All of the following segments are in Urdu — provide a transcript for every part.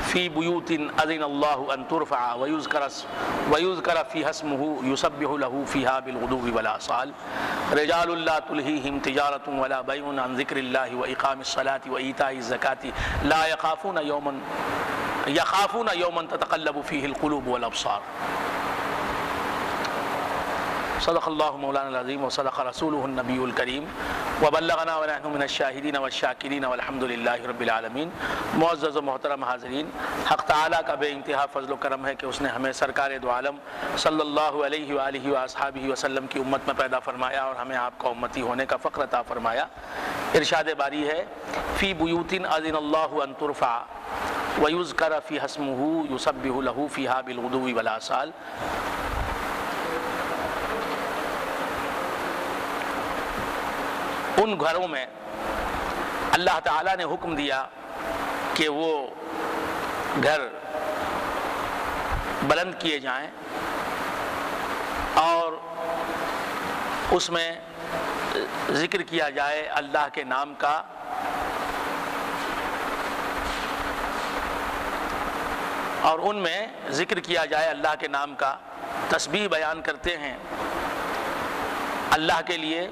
فی بیوت اذن اللہ ان ترفع ویذکر فیہا اسمہ یسبح لہ فیہا بالغدو والآصال رجال لا تلہیہم تجارۃ ولا بیع عن ذکر اللہ واقام الصلاۃ وایتاء الزکاۃ لا یخافون یوما تتقلب فیہ القلوب والابصار۔ صدق اللہ مولانا العظیم وصدق رسولہ النبی الکریم وبلغنا ونحن من الشاہدین والشاکرین والحمد للہ رب العالمین۔ معزز و محترم حاضرین، حق تعالیٰ کا بے انتہا فضل و کرم ہے کہ اس نے ہمیں سرکار دو عالم صلی اللہ علیہ وآلہ واصحابہ وسلم کی امت میں پیدا فرمایا اور ہمیں آپ کا امتی ہونے کا فخر عطا فرمایا۔ ارشاد باری ہے فی بیوت اذن اللہ ان ترفع ویذکر فیہا اسمہ یسبح لہ فیہا بالغدو والآصال۔ ان گھروں میں اللہ تعالیٰ نے حکم دیا کہ وہ گھر بلند کیے جائیں اور اس میں ذکر کیا جائے اللہ کے نام کا، اور ان میں ذکر کیا جائے اللہ کے نام کا، تسبیح بیان کرتے ہیں اللہ کے لیے،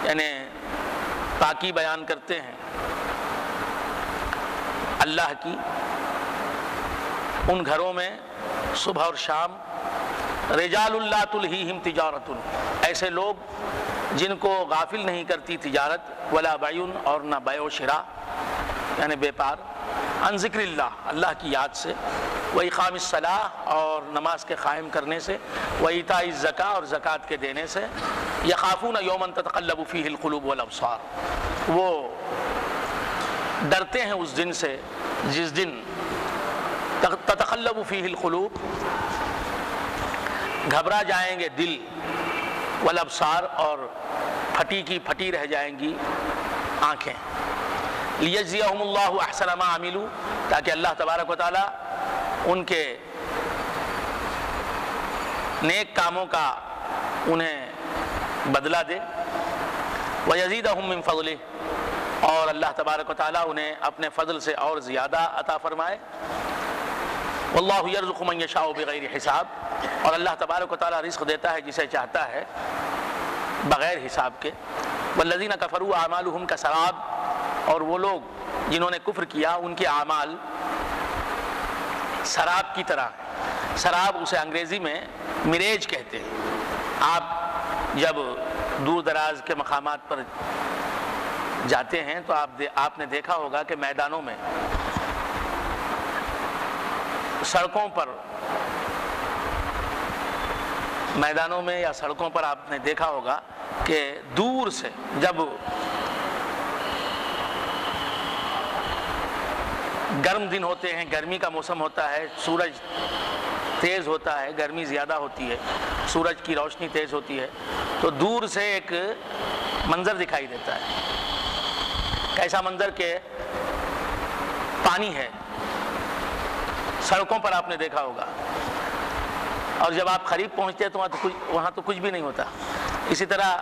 یعنی پاکی بیان کرتے ہیں اللہ کی۔ ان گھروں میں صبح اور شام رجال لا تلہیہم تجارت، ایسے لوگ جن کو غافل نہیں کرتی تجارت، ولا بیع، اور نہ بیع و شراء یعنی بیپار، عن ذکر اللہ، اللہ کی یاد سے، واقام الصلاۃ، اور نماز کے قائم کرنے سے، وایتاء الزکاۃ، اور زکوٰۃ کے دینے سے، یخافون یوما تتقلب فیہ القلوب والابصار، وہ ڈرتے ہیں اس دن سے جس دن تتقلب فیہ القلوب، گھبرا جائیں گے دل، والابصار، اور پھٹی کی پھٹی رہ جائیں گی آنکھیں، لیجزیہم اللہ احسن ما عملوا، تاکہ اللہ تبارک و تعالی ان کے نیک کاموں کا انہیں بدلہ دے، ویزیدہم من فضلہ، اور اللہ تبارک و تعالی انہیں اپنے فضل سے اور زیادہ عطا فرمائے، واللہ یرزق من یشاء بغیر حساب، اور اللہ تبارک و تعالی رزق دیتا ہے جسے چاہتا ہے بغیر حساب کے، والذین کفروا اعمالہم کسراب، اور وہ لوگ جنہوں نے کفر کیا ان کے اعمال سراب کی طرح ہیں۔ سراب اسے انگریزی میں مریج کہتے ہیں۔ آپ جب دور دراز کے مقامات پر جاتے ہیں تو آپ نے دیکھا ہوگا کہ میدانوں میں، سڑکوں پر، میدانوں میں یا سڑکوں پر آپ نے دیکھا ہوگا کہ دور سے جب گرم دن ہوتے ہیں، گرمی کا موسم ہوتا ہے، سورج تیز ہوتا ہے، گرمی زیادہ ہوتی ہے، سورج کی روشنی تیز ہوتی ہے، تو دور سے ایک منظر دکھائی دیتا ہے۔ کیسا منظر کہ پانی ہے، سڑکوں پر آپ نے دیکھا ہوگا، اور جب آپ قریب پہنچتے ہیں تو وہاں تو کچھ بھی نہیں ہوتا۔ اسی طرح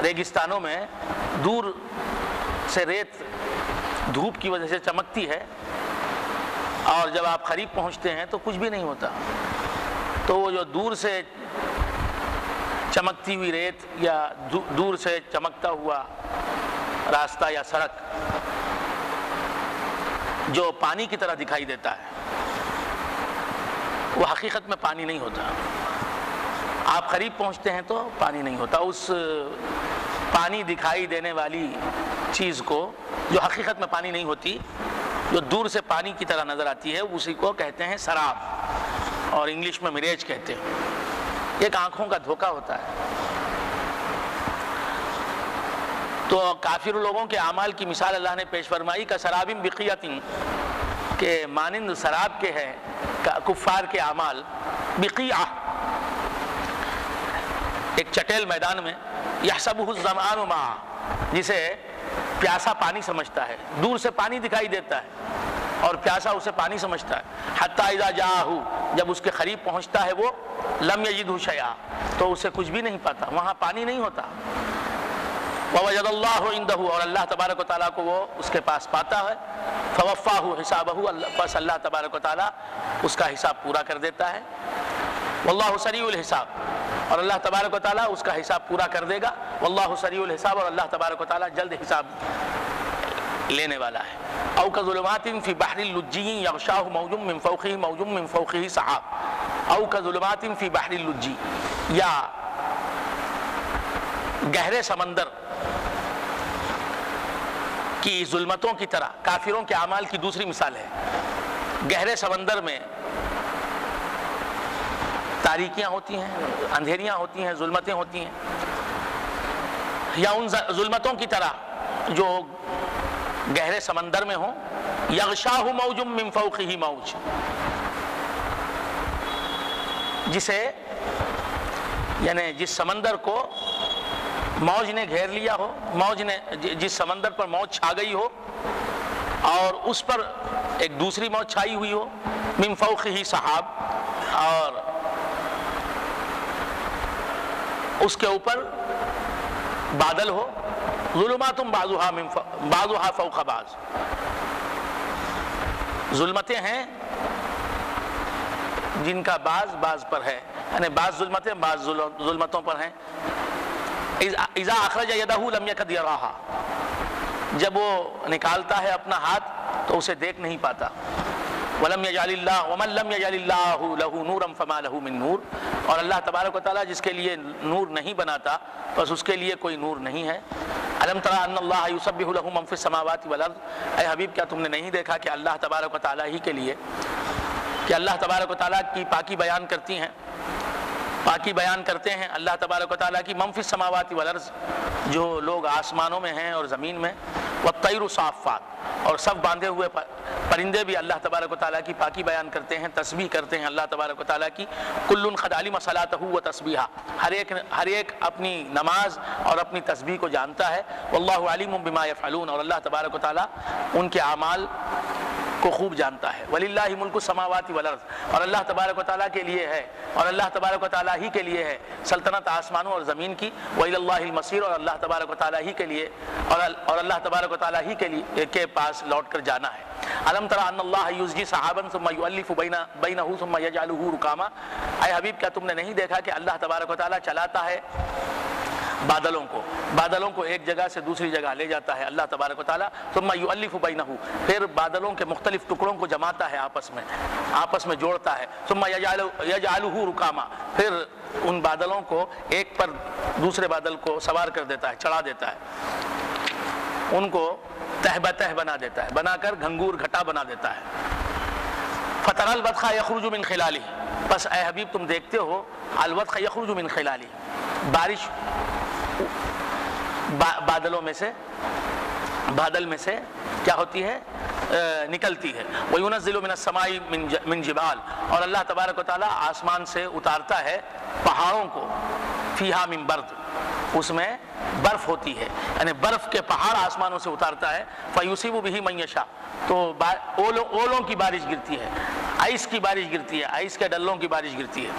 ریگستانوں میں دور سے ریت دھوپ کی وجہ سے چمکتی ہے، اور جب آپ قریب پہنچتے ہیں تو کچھ بھی نہیں ہوتا۔ تو وہ جو دور سے چمکتی ہوئی ریت یا دور سے چمکتا ہوا راستہ یا سڑک جو پانی کی طرح دکھائی دیتا ہے، وہ حقیقت میں پانی نہیں ہوتا۔ آپ قریب پہنچتے ہیں تو پانی نہیں ہوتا۔ اس پانی دکھائی دینے والی چیز کو، جو حقیقت میں پانی نہیں ہوتی، جو دور سے پانی کی طرح نظر آتی ہے، اسی کو کہتے ہیں سراب، اور انگلش میں مریج کہتے ہیں۔ ایک آنکھوں کا دھوکہ ہوتا ہے۔ تو کافر لوگوں کے اعمال کی مثال اللہ نے پیش فرمائی کا سراب بقیۃ، کہ مانند سراب کے ہے کفار کے اعمال، بقیعہ، ایک چٹیل میدان میں، یحسبہ الظمآن ماء، جسے پیاسا پانی سمجھتا ہے، دور سے پانی دکھائی دیتا ہے اور پیاسا اسے پانی سمجھتا ہے، حتی اذا جاءہ، جب اس کے قریب پہنچتا ہے وہ، لم یجدہ شیئا، تو اسے کچھ بھی نہیں پاتا، وہاں پانی نہیں ہوتا۔ ووجد اللہ عندہ، اور اللہ تبارک و تعالیٰ کو وہ اس کے پاس پاتا ہے، فوفاہ حسابہ، بس اللہ تبارک و تعالیٰ اس کا حساب پورا کر دیتا ہے، واللہ سریع الحساب، اور اللہ تبارک و تعالیٰ اس کا حساب پورا کر دے گا، واللہ سریع الحساب، اور اللہ تبارک و تعالیٰ جلد حساب لینے والا ہے۔ او کظلمات فی بحر اللجی یغشاہ موج من فوقہ موج من فوقہ سحاب، او کظلمات فی بحر اللجی، یا گہرے سمندر کی ظلمتوں کی طرح، کافروں کے اعمال کی دوسری مثال ہے، گہرے سمندر میں تاریکیاں ہوتی ہیں، اندھیریاں ہوتی ہیں، ظلمتیں ہوتی ہیں، یا ان ظلمتوں کی طرح جو گہرے سمندر میں ہوں، یغشاہ موج من فوقہ موج، جسے یعنی جس سمندر کو موج نے گھیر لیا ہو، موج نے جس سمندر پر موج چھا گئی ہو اور اس پر ایک دوسری موج چھائی ہوئی ہو، من فوقہ سحاب، اور اس کے اوپر بادل ہو، ظلمات بعضها فوق بعض، ظلمتیں ہیں جن کا بعض پر ہے، یعنی بعض ظلمتیں بعض ظلمتوں پر ہیں۔ اذا اخرج یدہ لم یکد یراہا، جب وہ نکالتا ہے اپنا ہاتھ تو اسے دیکھ نہیں پاتا۔ وَلَمْ يَجْعَلِ اللَّهُ وَمَنْ لَمْ يَجْعَلِ اللَّهُ لَهُ نُورًا فَمَا لَهُ مِن نُور، اور اللہ تبارک و تعالیٰ جس کے لیے نور نہیں بناتا بس اس کے لیے کوئی نور نہیں ہے۔ أَلَمْ تَرَ أَنَّ اللَّهَ يُسَبِّحُ لَهُ مَن فِي السَّمَاوَاتِ وَالْأَرْضِ، اے حبیب کیا تم نے نہیں دیکھا کہ اللہ تبارک و تعالیٰ ہی کے لیے، کہ اللہ تبارک و تعالیٰ کی پاکی بیان کرتی ہیں، پاکی بیان کرتے ہیں اللہ تبارک و تعالیٰ کی، من فی السماوات والارض، جو لوگ آسمانوں میں ہیں اور زمین میں، والطیر صافات، اور سب باندھے ہوئے پرندے بھی اللہ تبارک و تعالیٰ کی پاکی بیان کرتے ہیں، تسبیح کرتے ہیں اللہ تبارک و تعالیٰ کی۔ کل قد علم صلاتہ و تسبیحہ، ہر ایک اپنی نماز اور اپنی تسبیح کو جانتا ہے، واللہ علیم بما یفعلون، اور اللہ تبارک و تعالیٰ ان کے اعمال کو خوب جانتا ہے۔ وَلِلَّهِ مُلْكُ السَّمَاوَاتِ وَالْأَرْضِ، اور اللہ تبارک و تعالیٰ کے لیے ہے، اور اللہ تبارک و تعالیٰ ہی کے لیے ہے سلطنت آسمانوں اور زمین کی، وَإِلَى اللَّهِ الْمَصِيرُ، اور اللہ تبارک و تعالیٰ ہی کے لیے، اور اللہ تبارک و تعالیٰ ہی کے پاس لوٹ کر جانا ہے۔ أَلَمْ تَرَ أَنَّ اللَّهَ يُزْجِي سَحَابًا ثُمَّ يُؤَلِّفُ بَيْنَهُ ثُمَّ يَجْعَلُهُ رُكَامًا، اے حبیب کیا تم نے نہیں دیکھا کہ اللہ تبارک و تعالیٰ چلاتا ہے بادلوں کو ایک جگہ سے دوسری جگہ لے جاتا ہے اللہ تبارک و تعالیٰ، ثم یؤلف بینہ، پھر بادلوں کے مختلف ٹکڑوں کو جماتا ہے آپس میں جوڑتا ہے، ثم یجعلہ رکاما، پھر ان بادلوں کو ایک پر دوسرے بادل کو سوار کر دیتا ہے، چڑھا دیتا ہے، ان کو تہ بتہ بنا دیتا ہے، بنا کر گھنگور گھٹا بنا دیتا ہے۔ فترى الودق یخرج من خلالہ، بس اے حبیب تم دیکھتے ہو الودق یخرج من خلالہ، بارش بادل میں سے کیا ہوتی ہے، نکلتی ہے۔ وَيُنَزِّلُ مِنَ السَّمَاءِ مِن جِبَالٍ، اور اللہ تبارک و تعالیٰ آسمان سے اتارتا ہے پہاڑوں کو، فِيهَا مِن بَرْدٍ، اس میں برف ہوتی ہے، یعنی برف کے پہاڑ آسمانوں سے اتارتا ہے، فَيُصِيبُ بِهِ مَن يَشَاءُ، تو اولوں کی بارش گرتی ہے، آئس کی بارش گرتی ہے، آئس کے ڈلوں کی بارش گرتی ہے،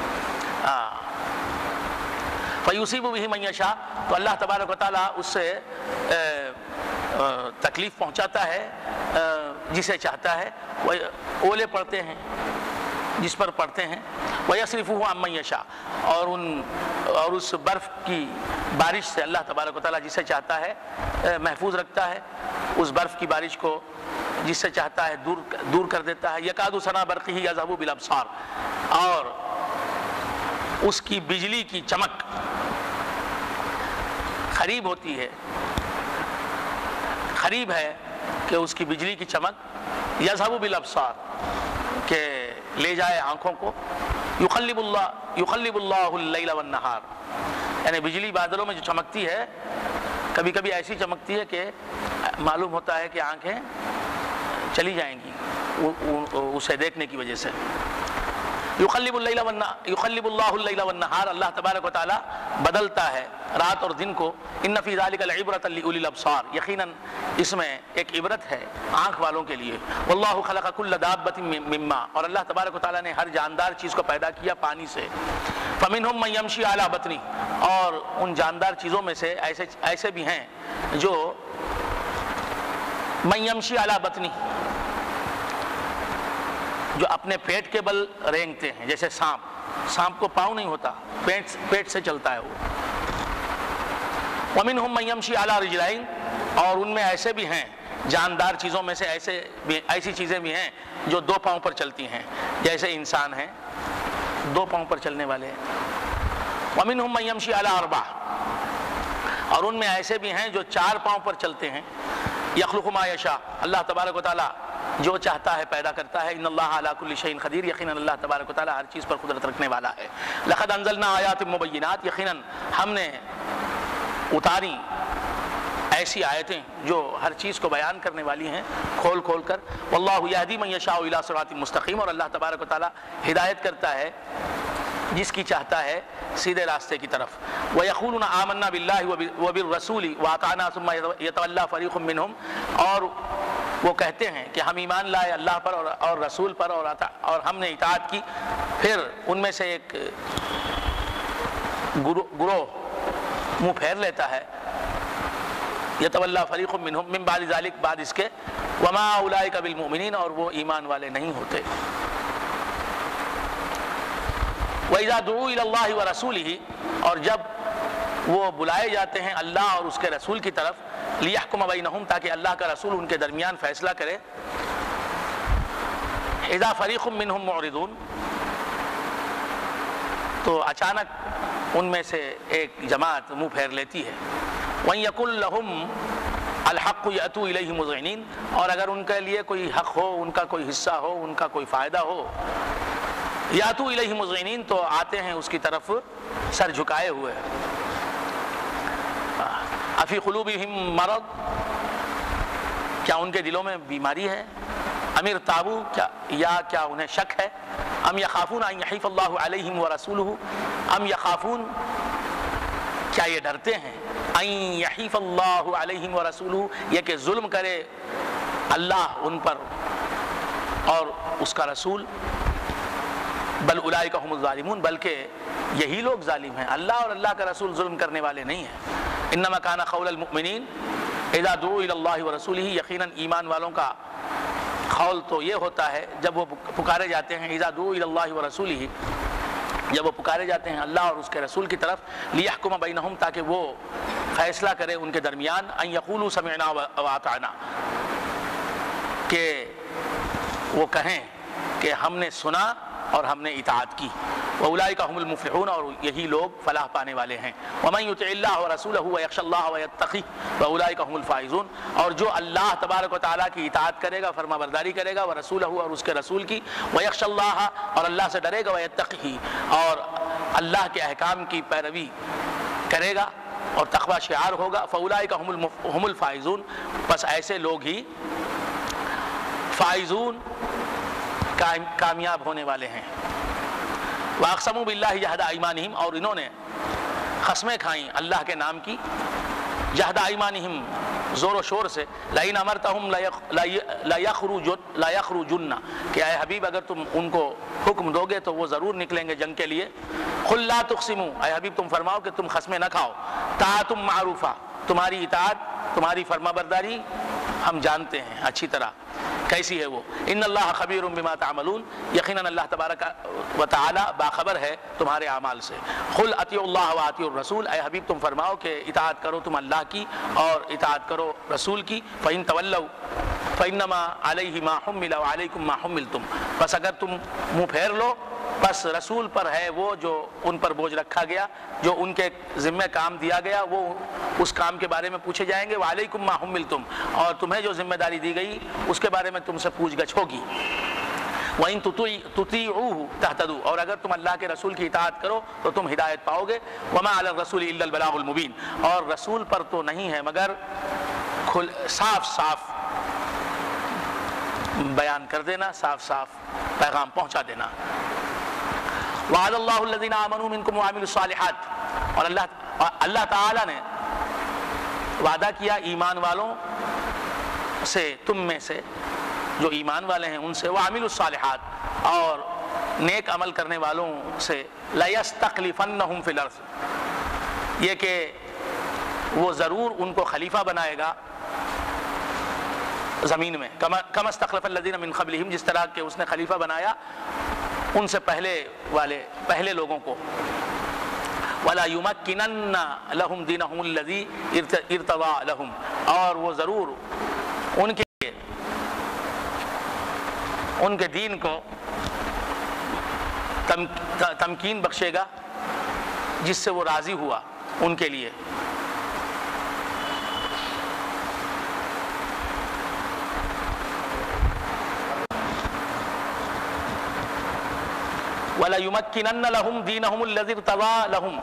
فَيُصِيبُ بِهِ مَن يَشَاءُ، تو اللہ تبارک و تعالیٰ اس سے تکلیف پہنچاتا ہے جسے چاہتا ہے، اولے پڑتے ہیں جس پر پڑتے ہیں، وَيَصْرِفُهُ عَن مَن يَشَاءُ، اور اس برف کی بارش سے اللہ تبارک و تعالیٰ جسے چاہتا ہے محفوظ رکھتا ہے، اس برف کی بارش کو جس سے چاہتا ہے دور کر دیتا ہے۔ یکاد ثنا برقہ یذہب بالابصار، اور اس کی بجلی کی چمک قریب ہے کہ اس کی بجلی کی چمک یذہب بالابصار، کہ لے جائے آنکھوں کو، یقلب اللہ اللیل والنہار، یعنی بجلی بادلوں میں جو چمکتی ہے کبھی کبھی ایسی چمکتی ہے کہ معلوم ہوتا ہے کہ آنکھیں چلی جائیں گی اسے دیکھنے کی وجہ سے۔ یقلب اللہ اللیل والنہار، اللہ تبارک و تعالیٰ بدلتا ہے رات اور دن کو. ان فی ذلک لعبرۃ لأولی الابصار، یقیناً اس میں ایک عبرت ہے آنکھ والوں کے لیے. واللہ خلق کل دابۃ من ماء، اور اللہ تبارک و تعالیٰ نے ہر جاندار چیز کو پیدا کیا پانی سے. فمنہم من یمشی علی بطنہ، اور ان جاندار چیزوں میں سے ایسے بھی ہیں جو من یمشی علی بطنہ، جو اپنے پیٹ کے بل رینگتے ہیں، جیسے سانپ کو پاؤں نہیں ہوتا، پیٹ سے چلتا ہے وہ. ومنہم من یمشی علی رجلین، اور ان میں ایسے بھی ہیں جاندار چیزوں میں سے ایسی چیزیں بھی ہیں جو دو پاؤں پر چلتی ہیں، جیسے انسان ہیں دو پاؤں پر چلنے والے ہیں. ومنہم من یمشی علی اربع، اور ان میں ایسے بھی ہیں جو چار پاؤں پر چلتے ہیں. یخلق ما یشاء، اللہ تبارک و تعالیٰ جو چاہتا ہے پیدا کرتا ہے. ان اللہ علی کل شیء قدیر، یقیناً اللہ تبارک و تعالیٰ ہر چیز پر قدرت رکھنے والا ہے. لقد انزلنا آیات مبینات، یقیناً ہم نے اتاری ایسی آیتیں جو ہر چیز کو بیان کرنے والی ہیں کھول کر. واللہ یہدی من یشاء الی صراط مستقیم، اور اللہ تبارک و تعالیٰ ہدایت کرتا ہے جس کی چاہتا ہے سیدھے راستے کی طرف. وَيَقُولُونَ آمَنَّا بِاللَّهِ وَبِالرَّسُولِ وَأَطَعْنَا ثُمَّ يَتَوَلَّىٰ فَرِيقٌ مِّنْهُمْ، اور وہ کہتے ہیں کہ ہم ایمان لائے اللہ پر اور رسول پر اور ہم نے اطاعت کی. پھر ان میں سے ایک گروہ منہ پھیر لیتا ہے. یتولیٰ فریق منہم من بعد ذلک، بعد اس کے. وما اولئک بالمؤمنین، اور وہ ایمان والے نہیں ہوتے. وَإِذَا دُعُوا إِلَى اللَّهِ وَرَسُولِهِ، اور جب وہ بلائے جاتے ہیں اللہ اور اس کے رسول کی طرف. لِيَحْكُمَ بَيْنَهُمْ، تاکہ اللہ کا رسول ان کے درمیان فیصلہ کرے. اِذَا فَرِيقٌ مِّنْهُمْ مُعْرِضُونَ، تو اچانک ان میں سے ایک جماعت منہ پھیر لیتی ہے. وَإِن يَكُن لَّهُمْ الْحَقُّ يَأْتُوا إِلَيْهِ مُذْعِنِينَ، اور اگر ان کے لیے کوئی حق ہو، ان کا کوئی حصہ ہو، ان کا کوئی فائدہ ہو، یاتوا الیہ مذعنین، تو آتے ہیں اس کی طرف سر جھکائے ہوئے. افی قلوبہم مرض، کیا ان کے دلوں میں بیماری ہے؟ ام ارتابوا، کیا انہیں شک ہے؟ ام یخافون ان یحیف اللہ علیہم ورسولہ، ام یخافون، کیا یہ ڈرتے ہیں ان یحیف اللہ علیہم ورسولہ، یہ کہ ظلم کرے اللہ ان پر اور اس کا رسول. بل اولئک هم الظالمون، بلکہ یہی لوگ ظالم ہیں، اللہ اور اللہ کا رسول ظلم کرنے والے نہیں ہیں. انما کان قول المؤمنین اذا دعوا الى اللہ ورسولہ، یقیناً ایمان والوں کا قول تو یہ ہوتا ہے جب وہ پکارے جاتے ہیں. اذا دعوا الى اللہ ورسولہ، جب وہ پکارے جاتے ہیں اللہ اور اس کے رسول کی طرف. لیحکم بینہم، تاکہ وہ فیصلہ کرے ان کے درمیان. ان یقولوا سمعنا واطعنا، کہ وہ کہیں کہ ہم نے سنا اور ہم نے اطاعت کی. وَأُولَئِكَ هُمُ الْمُفْلِحُونَ، اور یہی لوگ فلاح پانے والے ہیں. وَمَن يُطِعِ اللَّهَ وَرَسُولَهُ وَيَخْشَ اللَّهَ وَيَتَّقِهِ فَأُولَئِكَ هُمُ الْفَائِزُونَ، اور جو اللہ تبارک و تعالیٰ کی اطاعت کرے گا، فرما برداری کرے گا، وَرَسُولَهُ، اور اس کے رسول کی، وَيَخْشَ اللَّهَ، اور اللہ سے ڈرے گا، وَيَتَّقِهِ، اور اللہ کے احکام کی پیروی کرے گا اور تقوی شعار ہوگا. فَأُولَئِكَ هُمُ الْفَائِزُونَ، پس ایسے لوگ ہی فائزون، کامیاب ہونے والے ہیں. وَأَقْسَمُوا بِاللَّهِ جَهْدَ أَيْمَانِهِمْ، اور انہوں نے قسمیں کھائیں اللہ کے نام کی. جہد أَيْمَانِهِمْ، زور و شور سے. لَإِنْ أَمَرْتَهُمْ لَا يَخْرُجُنَّ، کہ اے حبیب اگر تم ان کو حکم دو گے تو وہ ضرور نکلیں گے جنگ کے لیے. قُلْ لَا تُقْسِمُوا، اے حبیب تم فرماؤ کہ تم قسمیں نہ کھاؤ. طاعۃ معروفہ، تمہاری اطاعت، تمہاری فرما برداری ہم جانتے ہیں اچھی طرح کیسی ہے وہ. ان اللہ خبیر بما تعملون، یقیناً اللہ تبارک و تعالی باخبر ہے تمہارے اعمال سے. قل اطیعوا اللہ واطیعوا الرسول، اے حبیب تم فرماؤ کہ اطاعت کرو تم اللہ کی اور اطاعت کرو رسول کی. فإن تولوا فإنما علیہ ما حمل وعلیکم ما حملتم، بس اگر تم منہ پھیر لو بس رسول پر ہے وہ جو ان پر بوجھ رکھا گیا، جو ان کے ذمہ کام دیا گیا، وہ اس کام کے بارے میں پوچھے جائیں گے. وعلیکم ما حملتم، اور تمہیں جو ذمہ داری دی گئی اس کے بارے میں تم سے پوچھ گچھ ہوگی. وَإِن تُطِيعُوهُ تَهْتَدُوا، اور اگر تم اللہ کے رسول کی اطاعت کرو تو تم ہدایت پاؤ گے. وَمَا عَلَى الرَّسُولِ إِلَّا الْبَلَاغُ الْمُبِينُ، اور رسول پر تو نہیں ہے مگر صاف صاف بیان کر دینا، صاف صاف پیغام پہنچا دینا. وعد اللہ الذین آمنوا منکم وعملوا الصالحات، اور اللہ تعالیٰ نے وعدہ کیا ایمان والوں سے، تم میں سے جو ایمان والے ہیں ان سے، وعملوا الصالحات، اور نیک عمل کرنے والوں سے، لَيَسْتَخْلِفَنَّهُمْ فِي الْأَرْضِ، یہ کہ وہ ضرور ان کو خلیفہ بنائے گا زمین میں، کما استخلف الذین من قبلہم، جس طرح کہ اس نے خلیفہ بنایا ان سے پہلے لوگوں کو، وَلَا يُمَكِّنَنَّ لَهُمْ دِينَهُمُ الَّذِي ارْتَضَىٰ لَهُمْ، اور وہ ضرور ان کے دین کو تمکین بخشے گا جس سے وہ راضی ہوا ان کے لیے۔ وَلَا يُمَكِّنَنَّ لَهُمْ دِينَهُمُ الَّذِي ارْتَضَىٰ لَهُمْ،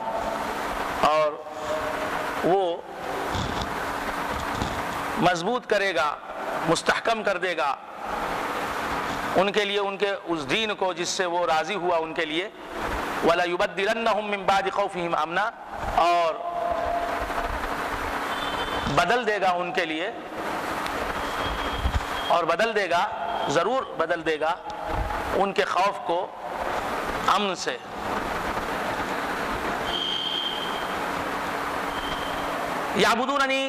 اور وہ مضبوط کرے گا، مستحکم کر دے گا ان کے لیے ان کے اس دین کو جس سے وہ راضی ہوا ان کے لیے۔ وَلَا يُبَدِّلَنَّهُم مِّن بَعْدِ خَوْفِهِمْ أَمْنًا، اور بدل دے گا ان کے لیے، اور بدل دے گا، ضرور بدل دے گا ان کے خوف کو امن سے۔ یعبدوننی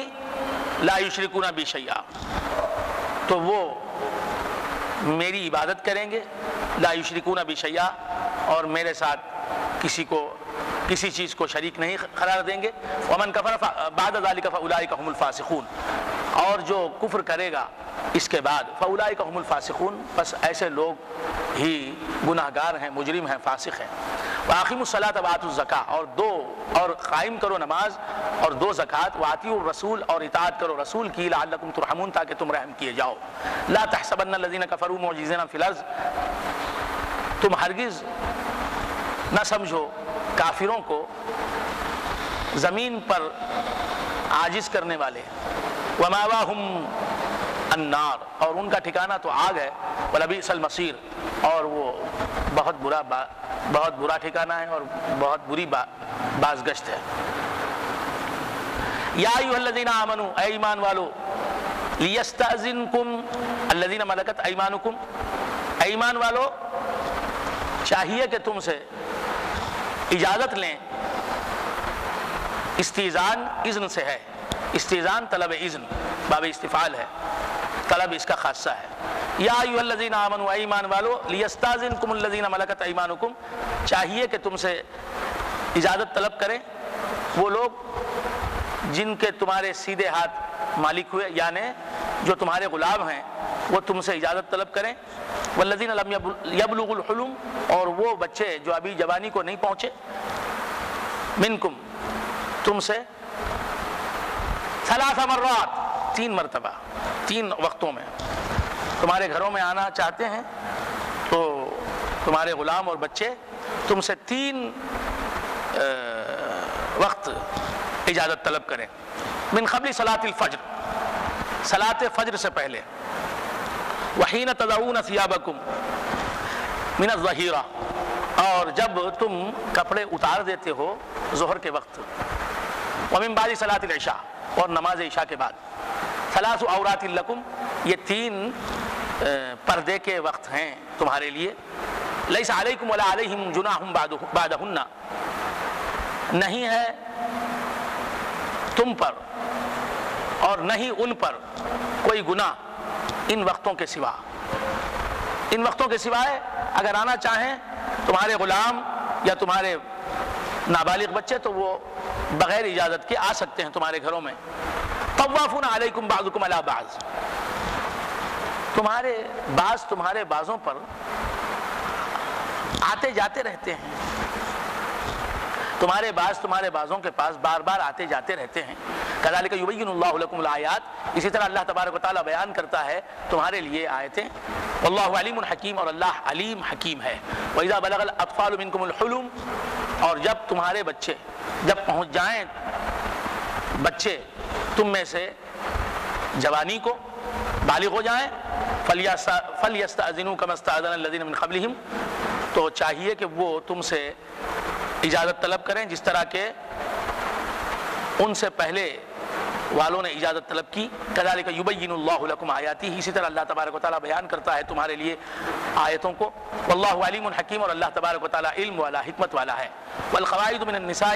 لا یشرکون بی شیئا، تو وہ میری عبادت کریں گے، لا یشرکون بی شیئا، اور میرے ساتھ کسی چیز کو شریک نہیں قرار دیں گے۔ ومن کفر بعد ذلک فاولئک هم الفاسقون، اور جو کفر کرے گا اس کے بعد، فاولئک هم الفاسقون، بس ایسے لوگ ہی گناہگار ہیں، مجرم ہیں، فاسق ہیں۔ وَأَقِیمُوا الصَّلَاةَ وَآتُوا الزَّکَاةَ، اور قائم کرو نماز اور دو زکوٰۃ، وَأَطِیعُوا الرَّسُولَ، اور اطاعت کرو رسول کی، لَعَلَّکُمْ تُرْحَمُونَ، تاکہ تم رحم کیے جاؤ۔ لَا تَحْسَبَنَّ الَّذِینَ کَفَرُوا مُعْجِزِینَ فِی الْأَرْضِ، تم ہرگز نہ سمجھو کافروں کو زمین پر عاجز کرنے والے۔ وَمَأْوَاهُمْ النَّارُ، اور ان کا ٹھکانہ تو آگ ہے، وَلَبِئْسَ الْمَصِیرُ، اور وہ بہت برا ٹھکانہ ہے اور بہت بری بازگشت ہے۔ یا ایھا الذین آمنوا، اے ایمان والو، لیستأذنکم الذین ملکت ایمانکم، اے ایمان والو چاہیے کہ تم سے اجازت لیں۔ استئذان اذن سے ہے، استئذان طلب اذن، باب استفعال ہے، طلب اس کا خاصہ ہے۔ یا ایھا الذین آمنوا، اے ایمان والو، لیستأذنکم الذین ملکت ایمانکم، چاہیے کہ تم سے اجازت طلب کریں وہ لوگ جن کے تمہارے سیدھے ہاتھ مالک ہوئے، یعنی جو تمہارے غلام ہیں، وہ تم سے اجازت طلب کریں۔ والذین لم یبلغوا الحلم، اور وہ بچے جو ابھی جوانی کو نہیں پہنچے، منکم، تم سے، ثلاث مرات، 3 مرتبہ، 3 وقتوں میں تمہارے گھروں میں آنا چاہتے ہیں تو تمہارے غلام اور بچے تم سے 3 وقت اجازت طلب کریں۔ من قبل صلاۃ الفجر، صلاۃ فجر سے پہلے، وحین تضعون ثیابکم من الظہیرہ، اور جب تم کپڑے اتار دیتے ہو ظہر کے وقت، ومن بعد صلاۃ العشاء، اور نماز عشاء کے بعد، ثلاث عورات لکم، یہ 3 پردے کے وقت ہیں تمہارے لیے۔ لیس علیکم ولا علیہم جناح بعدہن، نہیں ہے تم پر اور نہیں ان پر کوئی گناہ ان وقتوں کے سوا، ان وقتوں کے سوائے اگر آنا چاہیں تمہارے غلام یا تمہارے نابالغ بچے تو وہ بغیر اجازت کے آ سکتے ہیں تمہارے گھروں میں۔ طوافون علیکم بعضکم علی بعض، تمہارے بعضوں پر آتے جاتے رہتے ہیں، تمہارے بعضوں کے پاس بار بار آتے جاتے رہتے ہیں۔ کذالک یبین اللہ لکم الآیات، اسی طرح اللہ تبارک و تعالیٰ بیان کرتا ہے تمہارے لیے آیتیں۔ واللہ علیم حکیم، اور اللہ علیم حکیم ہے۔ وَإِذَا بَلَغَ الْأَطْفَالُ مِنْكُمُ الْحُلُمَ، اور جب تمہارے بچے، جب پہنچ جائیں بچے تم میں سے جوانی کو، بالغ ہو جائیں، فَلْيَسْتَأْذِنُوا كَمَا اسْتَأْذَنَ الَّذِينَ مِنْ قَبْلِهِمْ، تو چاہیے کہ وہ تم سے اجازت طلب کریں جس طرح کہ ان سے پہلے والوں نے اجازت طلب کی. کذالک یبین اللہ لکم آیاتہ، اسی طرح اللہ تبارک و تعالیٰ بیان کرتا ہے تمہارے لیے آیتوں کو. واللہ علیم حکیم، اور اللہ تبارک و تعالیٰ علم والا، حکمت والا ہے. والقواعد من النساء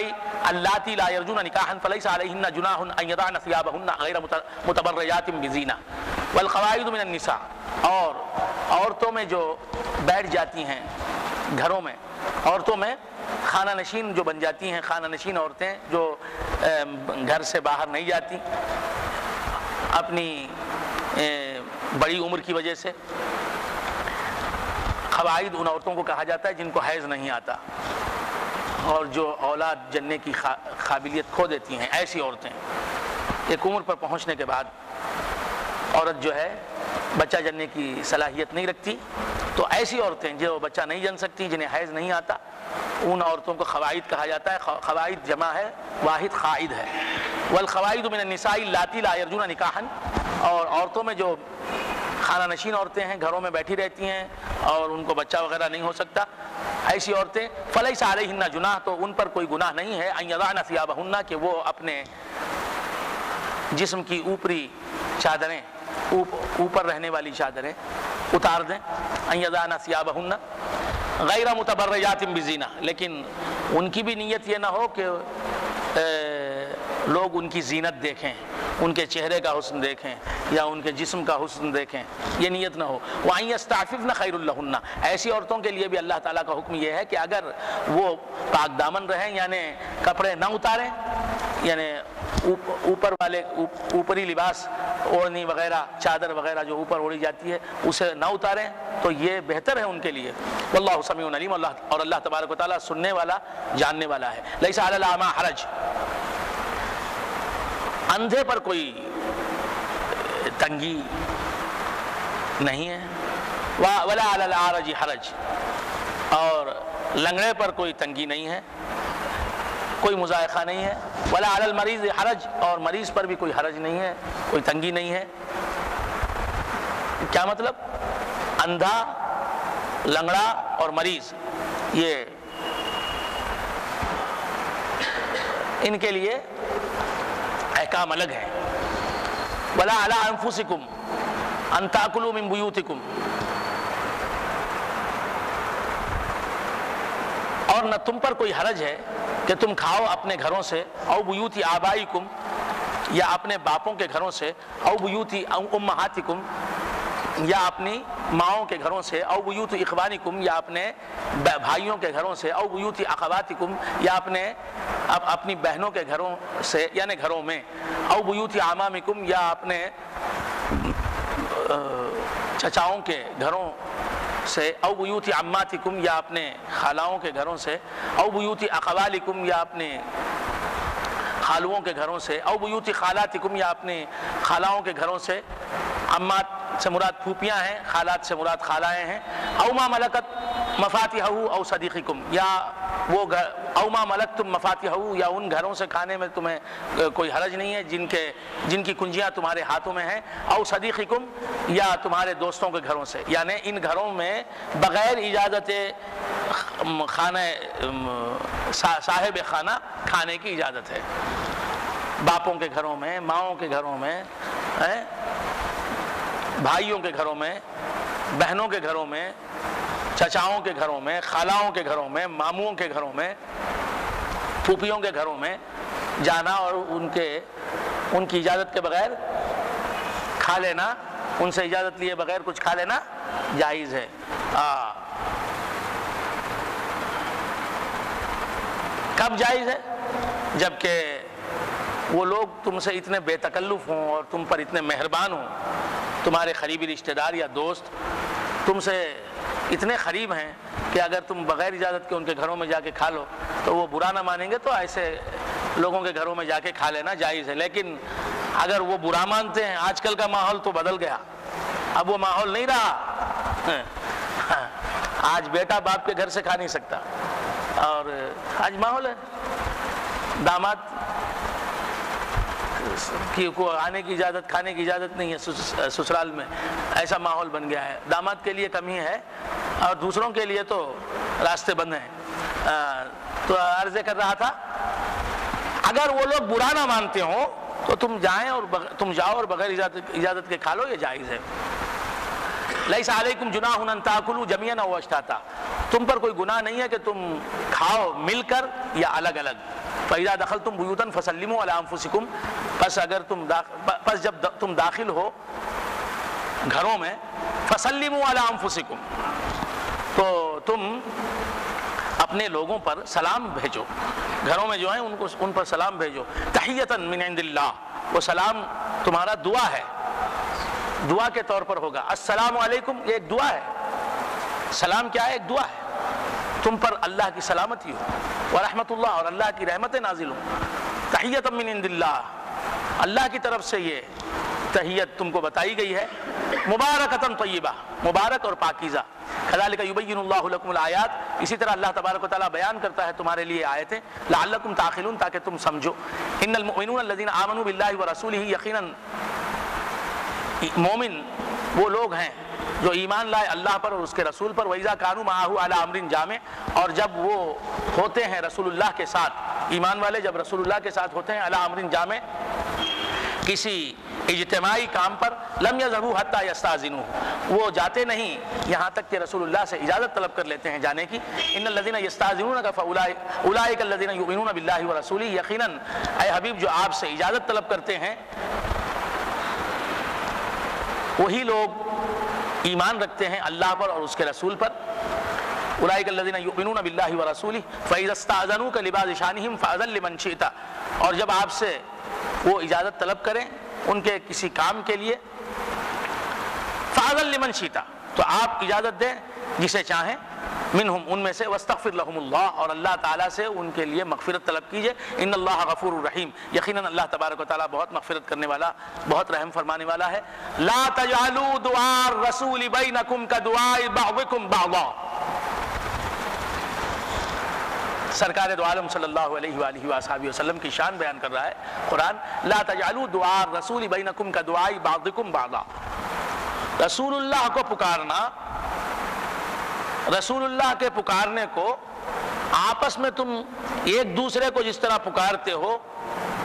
اللاتی لا یرجون نکاحا فلیس علیہن جناح ان یضعن ثیابہن غیر متبرجات بزینہ. والقواعد من النساء، اور عورتوں میں جو بیٹھ جاتی ہیں گھروں میں، عورتوں میں خانہ نشین جو بن جاتی ہیں، خانہ نشین عورتیں جو گھر سے باہر نہیں جاتی اپنی بڑی عمر کی وجہ سے. قواعد ان عورتوں کو کہا جاتا ہے جن کو حیض نہیں آتا اور جو اولاد جننے کی قابلیت کھو دیتی ہیں. ایسی عورتیں ایک عمر پر پہنچنے کے بعد عورت جو ہے بچہ جننے کی صلاحیت نہیں رکھتی، تو ایسی عورتیں جو بچہ نہیں جن سکتی، جنہیں حیض نہیں آتا، ان عورتوں کو قواعد کہا جاتا ہے. قواعد جمع ہے، واحد قائد ہے. والقواعد من النساء اللاتی لا یرجون نکاحا، اور عورتوں میں جو خانہ نشین عورتیں ہیں، گھروں میں بیٹھی رہتی ہیں اور ان کو بچہ وغیرہ نہیں ہو سکتا، ایسی عورتیں فلیس علیہن جناح، تو ان پر کوئی گناہ نہیں ہے. ان یضعن ثیابہن، کہ وہ اپنے جسم کی اوپری چادریں، اوپر رہنے والی چادریں اتار دیں. ان یضعن ثیابہن غیر متبرجات بزینہ، لیکن ان کی بھی نیت یہ نہ ہو کہ لوگ ان کی زینت دیکھیں، ان کے چہرے کا حسن دیکھیں یا ان کے جسم کا حسن دیکھیں، یہ نیت نہ ہو. وَأَن يَسْتَعْفِفْنَ خَيْرٌ لَهُنَّ، ایسی عورتوں کے لیے بھی اللہ تعالیٰ کا حکم یہ ہے کہ اگر وہ پاک دامن رہیں، یعنی کپڑے نہ اتاریں، یعنی اوپر والے اوپری لباس اوڑھنی وغیرہ، چادر وغیرہ جو اوپر اوڑھی جاتی ہے اسے نہ اتاریں، تو یہ بہتر ہے ان کے لیے. واللہ سمیع علیم، اور اللہ تبارک و تعالیٰ سننے والا، جاننے والا ہے. لیس علی الاعمى حرج، اندھے پر کوئی تنگی نہیں ہے. ولا علی الاعرج حرج، اور لنگڑے پر کوئی تنگی نہیں ہے، کوئی مضائقہ نہیں ہے. ولا علی المریض حرج، اور مریض پر بھی کوئی حرج نہیں ہے، کوئی تنگی نہیں ہے. کیا مطلب؟ اندھا، لنگڑا اور مریض، یہ ان کے لیے احکام الگ ہیں. ولا علی انفسکم ان تاکلوا من بیوتکم، اور نہ تم پر کوئی حرج ہے کہ تم کھاؤ اپنے گھروں سے، او بیوت آبائکم، یا اپنے باپوں کے گھروں سے، او بیوت امہاتکم، یا اپنی ماؤں کے گھروں سے، او بیوت اخوانکم، یا اپنے بھائیوں کے گھروں سے، او بیوت اخواتکم، یا اپنی بہنوں کے گھروں سے، یعنی گھروں میں، او بیوت اعمامکم، یا اپنے چچاؤں کے گھروں سے، او بیوت عماتکم، یا اپنے خالاؤں کے گھروں سے، او بیوت اخوالکم، یا اپنے خالوؤں کے گھروں سے، او بیوت خالاتکم، یا اپنے خالاؤں کے گھروں سے. عمات سے مراد پھوپیاں ہیں، خالات سے مراد خالائیں ہیں. او ما ملکت مفاتحہ او صدیقکم، یا وہ او ما ملکتم مفاتحہ، یا ان گھروں سے کھانے میں تمہیں کوئی حرج نہیں ہے جن کی کنجیاں تمہارے ہاتھوں میں ہیں. او صدیقکم، یا تمہارے دوستوں کے گھروں سے، یعنی ان گھروں میں بغیر اجازت خانہ صاحب خانہ کھانے کی اجازت ہے. باپوں کے گھروں میں، ماؤں کے گھروں میں، بھائیوں کے گھروں میں، بہنوں کے گھروں میں، چچاؤں کے گھروں میں، خالاؤں کے گھروں میں، ماموں کے گھروں میں، پھوپھیوں کے گھروں میں جانا اور ان کی اجازت کے بغیر کھا لینا، ان سے اجازت لیے بغیر کچھ کھا لینا جائز ہے. کب جائز ہے؟ جبکہ وہ لوگ تم سے اتنے بے تکلف ہوں اور تم پر اتنے مہربان ہوں، تمہارے قریبی رشتہ دار یا دوست تم سے اتنے قریب ہیں کہ اگر تم بغیر اجازت کے ان کے گھروں میں جا کے کھا لو تو وہ برا نہ مانیں گے، تو ایسے لوگوں کے گھروں میں جا کے کھا لینا جائز ہے. لیکن اگر وہ برا مانتے ہیں، آج کل کا ماحول تو بدل گیا، اب وہ ماحول نہیں رہا. آج بیٹا باپ کے گھر سے کھا نہیں سکتا، اور آج ماحول ہے داماد کو آنے کی اجازت، کھانے کی اجازت نہیں ہے سسرال میں. ایسا ماحول بن گیا ہے. داماد کے لیے کمی ہے اور دوسروں کے لیے تو راستے بند ہیں. تو عرض کر رہا تھا اگر وہ لوگ برا نہ مانتے ہوں تو تم جاؤ اور بغیر اجازت کے کھا لو، یہ جائز ہے. لیس علیکم جناح ان تاکلوا جميعا او اشتاتا، تم پر کوئی گناہ نہیں ہے کہ تم کھاؤ مل کر یا الگ الگ. فاذا دخلتم بیوتا فسلموا علی انفسکم، پس جب تم داخل ہو گھروں میں، فسلموا علی انفسکم، تو تم اپنے لوگوں پر سلام بھیجو، گھروں میں جو ہیں ان پر سلام بھیجو. تحیۃ من عند اللہ، وہ سلام تمہارا دعا ہے، دعا کے طور پر ہوگا. السلام علیکم یہ ایک دعا ہے. سلام کیا ہے؟ ایک دعا ہے. تم پر اللہ کی سلامتی ہو، ورحمت اللہ، اور اللہ کی رحمتیں نازل ہوں. تحیۃ من عند اللہ، اللہ کی طرف سے یہ تحیت تم کو بتائی گئی ہے. مبارکۃ طیبہ، مبارک اور پاکیزہ. کذالک یبین اللہ لکم الآیات، اسی طرح اللہ تبارک و تعالیٰ بیان کرتا ہے تمہارے لیے آیتیں. لعلکم تعقلون، تاکہ تم سمجھو. ان المؤمنون الذین آمنوا باللہ ورسولہ، یقیناً مومن وہ لوگ ہیں جو ایمان لائے اللہ پر اور اس کے رسول پر. وَإِذَا كَانُوا مَعَهُ عَلَىٰ أَمْرٍ جَامِعٍ، اور جب وہ ہوتے ہیں رسول اللہ کے ساتھ، ایمان والے جب رسول اللہ کے ساتھ ہوتے ہیں عَلَىٰ أَمْرٍ جَامِعٍ، کسی اجتماعی کام پر، لم يذهبوا حتى يستأذنوه، وہ جاتے نہیں یہاں تک کہ رسول اللہ سے اجازت طلب کر لیتے ہیں جانے کی. ان الذين يستأذنونك فأولئك الذين يؤمنون بالله ورسوله، یقیناً اے حبیب جو آپ سے اجازت طلب کرتے ہیں وہی لوگ ایمان رکھتے ہیں اللہ پر اور اس کے رسول پر. اولئک الذین یؤمنون باللہ ورسولہ فاذا استاذنوک لبعض شانہم فاذن لمن شئت، اور جب آپ سے وہ اجازت طلب کریں ان کے کسی کام کے لیے، فاذن لمن شئت، تو آپ اجازت دیں جسے چاہیں. منہم، ان میں سے، واستغفر لهم اللہ، اور اللہ تعالیٰ سے ان کے لیے مغفرت طلب کیجئے. ان اللہ غفور الرحیم، یقیناً اللہ تبارک و تعالیٰ بہت مغفرت کرنے والا، بہت رحم فرمانے والا ہے. لا تجعلوا دعاء الرسول بینکم کدعاء بعضکم بعضا، سرکار دو عالم صلی اللہ علیہ وآلہ وآلہ وسلم کی شان بیان کر رہا ہے قرآن. لا تجعلوا دعاء الرسول بینکم کدعاء بعضکم بعضا، رسول اللہ کو پکارنا، رسول اللہ کے پکارنے کو آپس میں تم ایک دوسرے کو جس طرح پکارتے ہو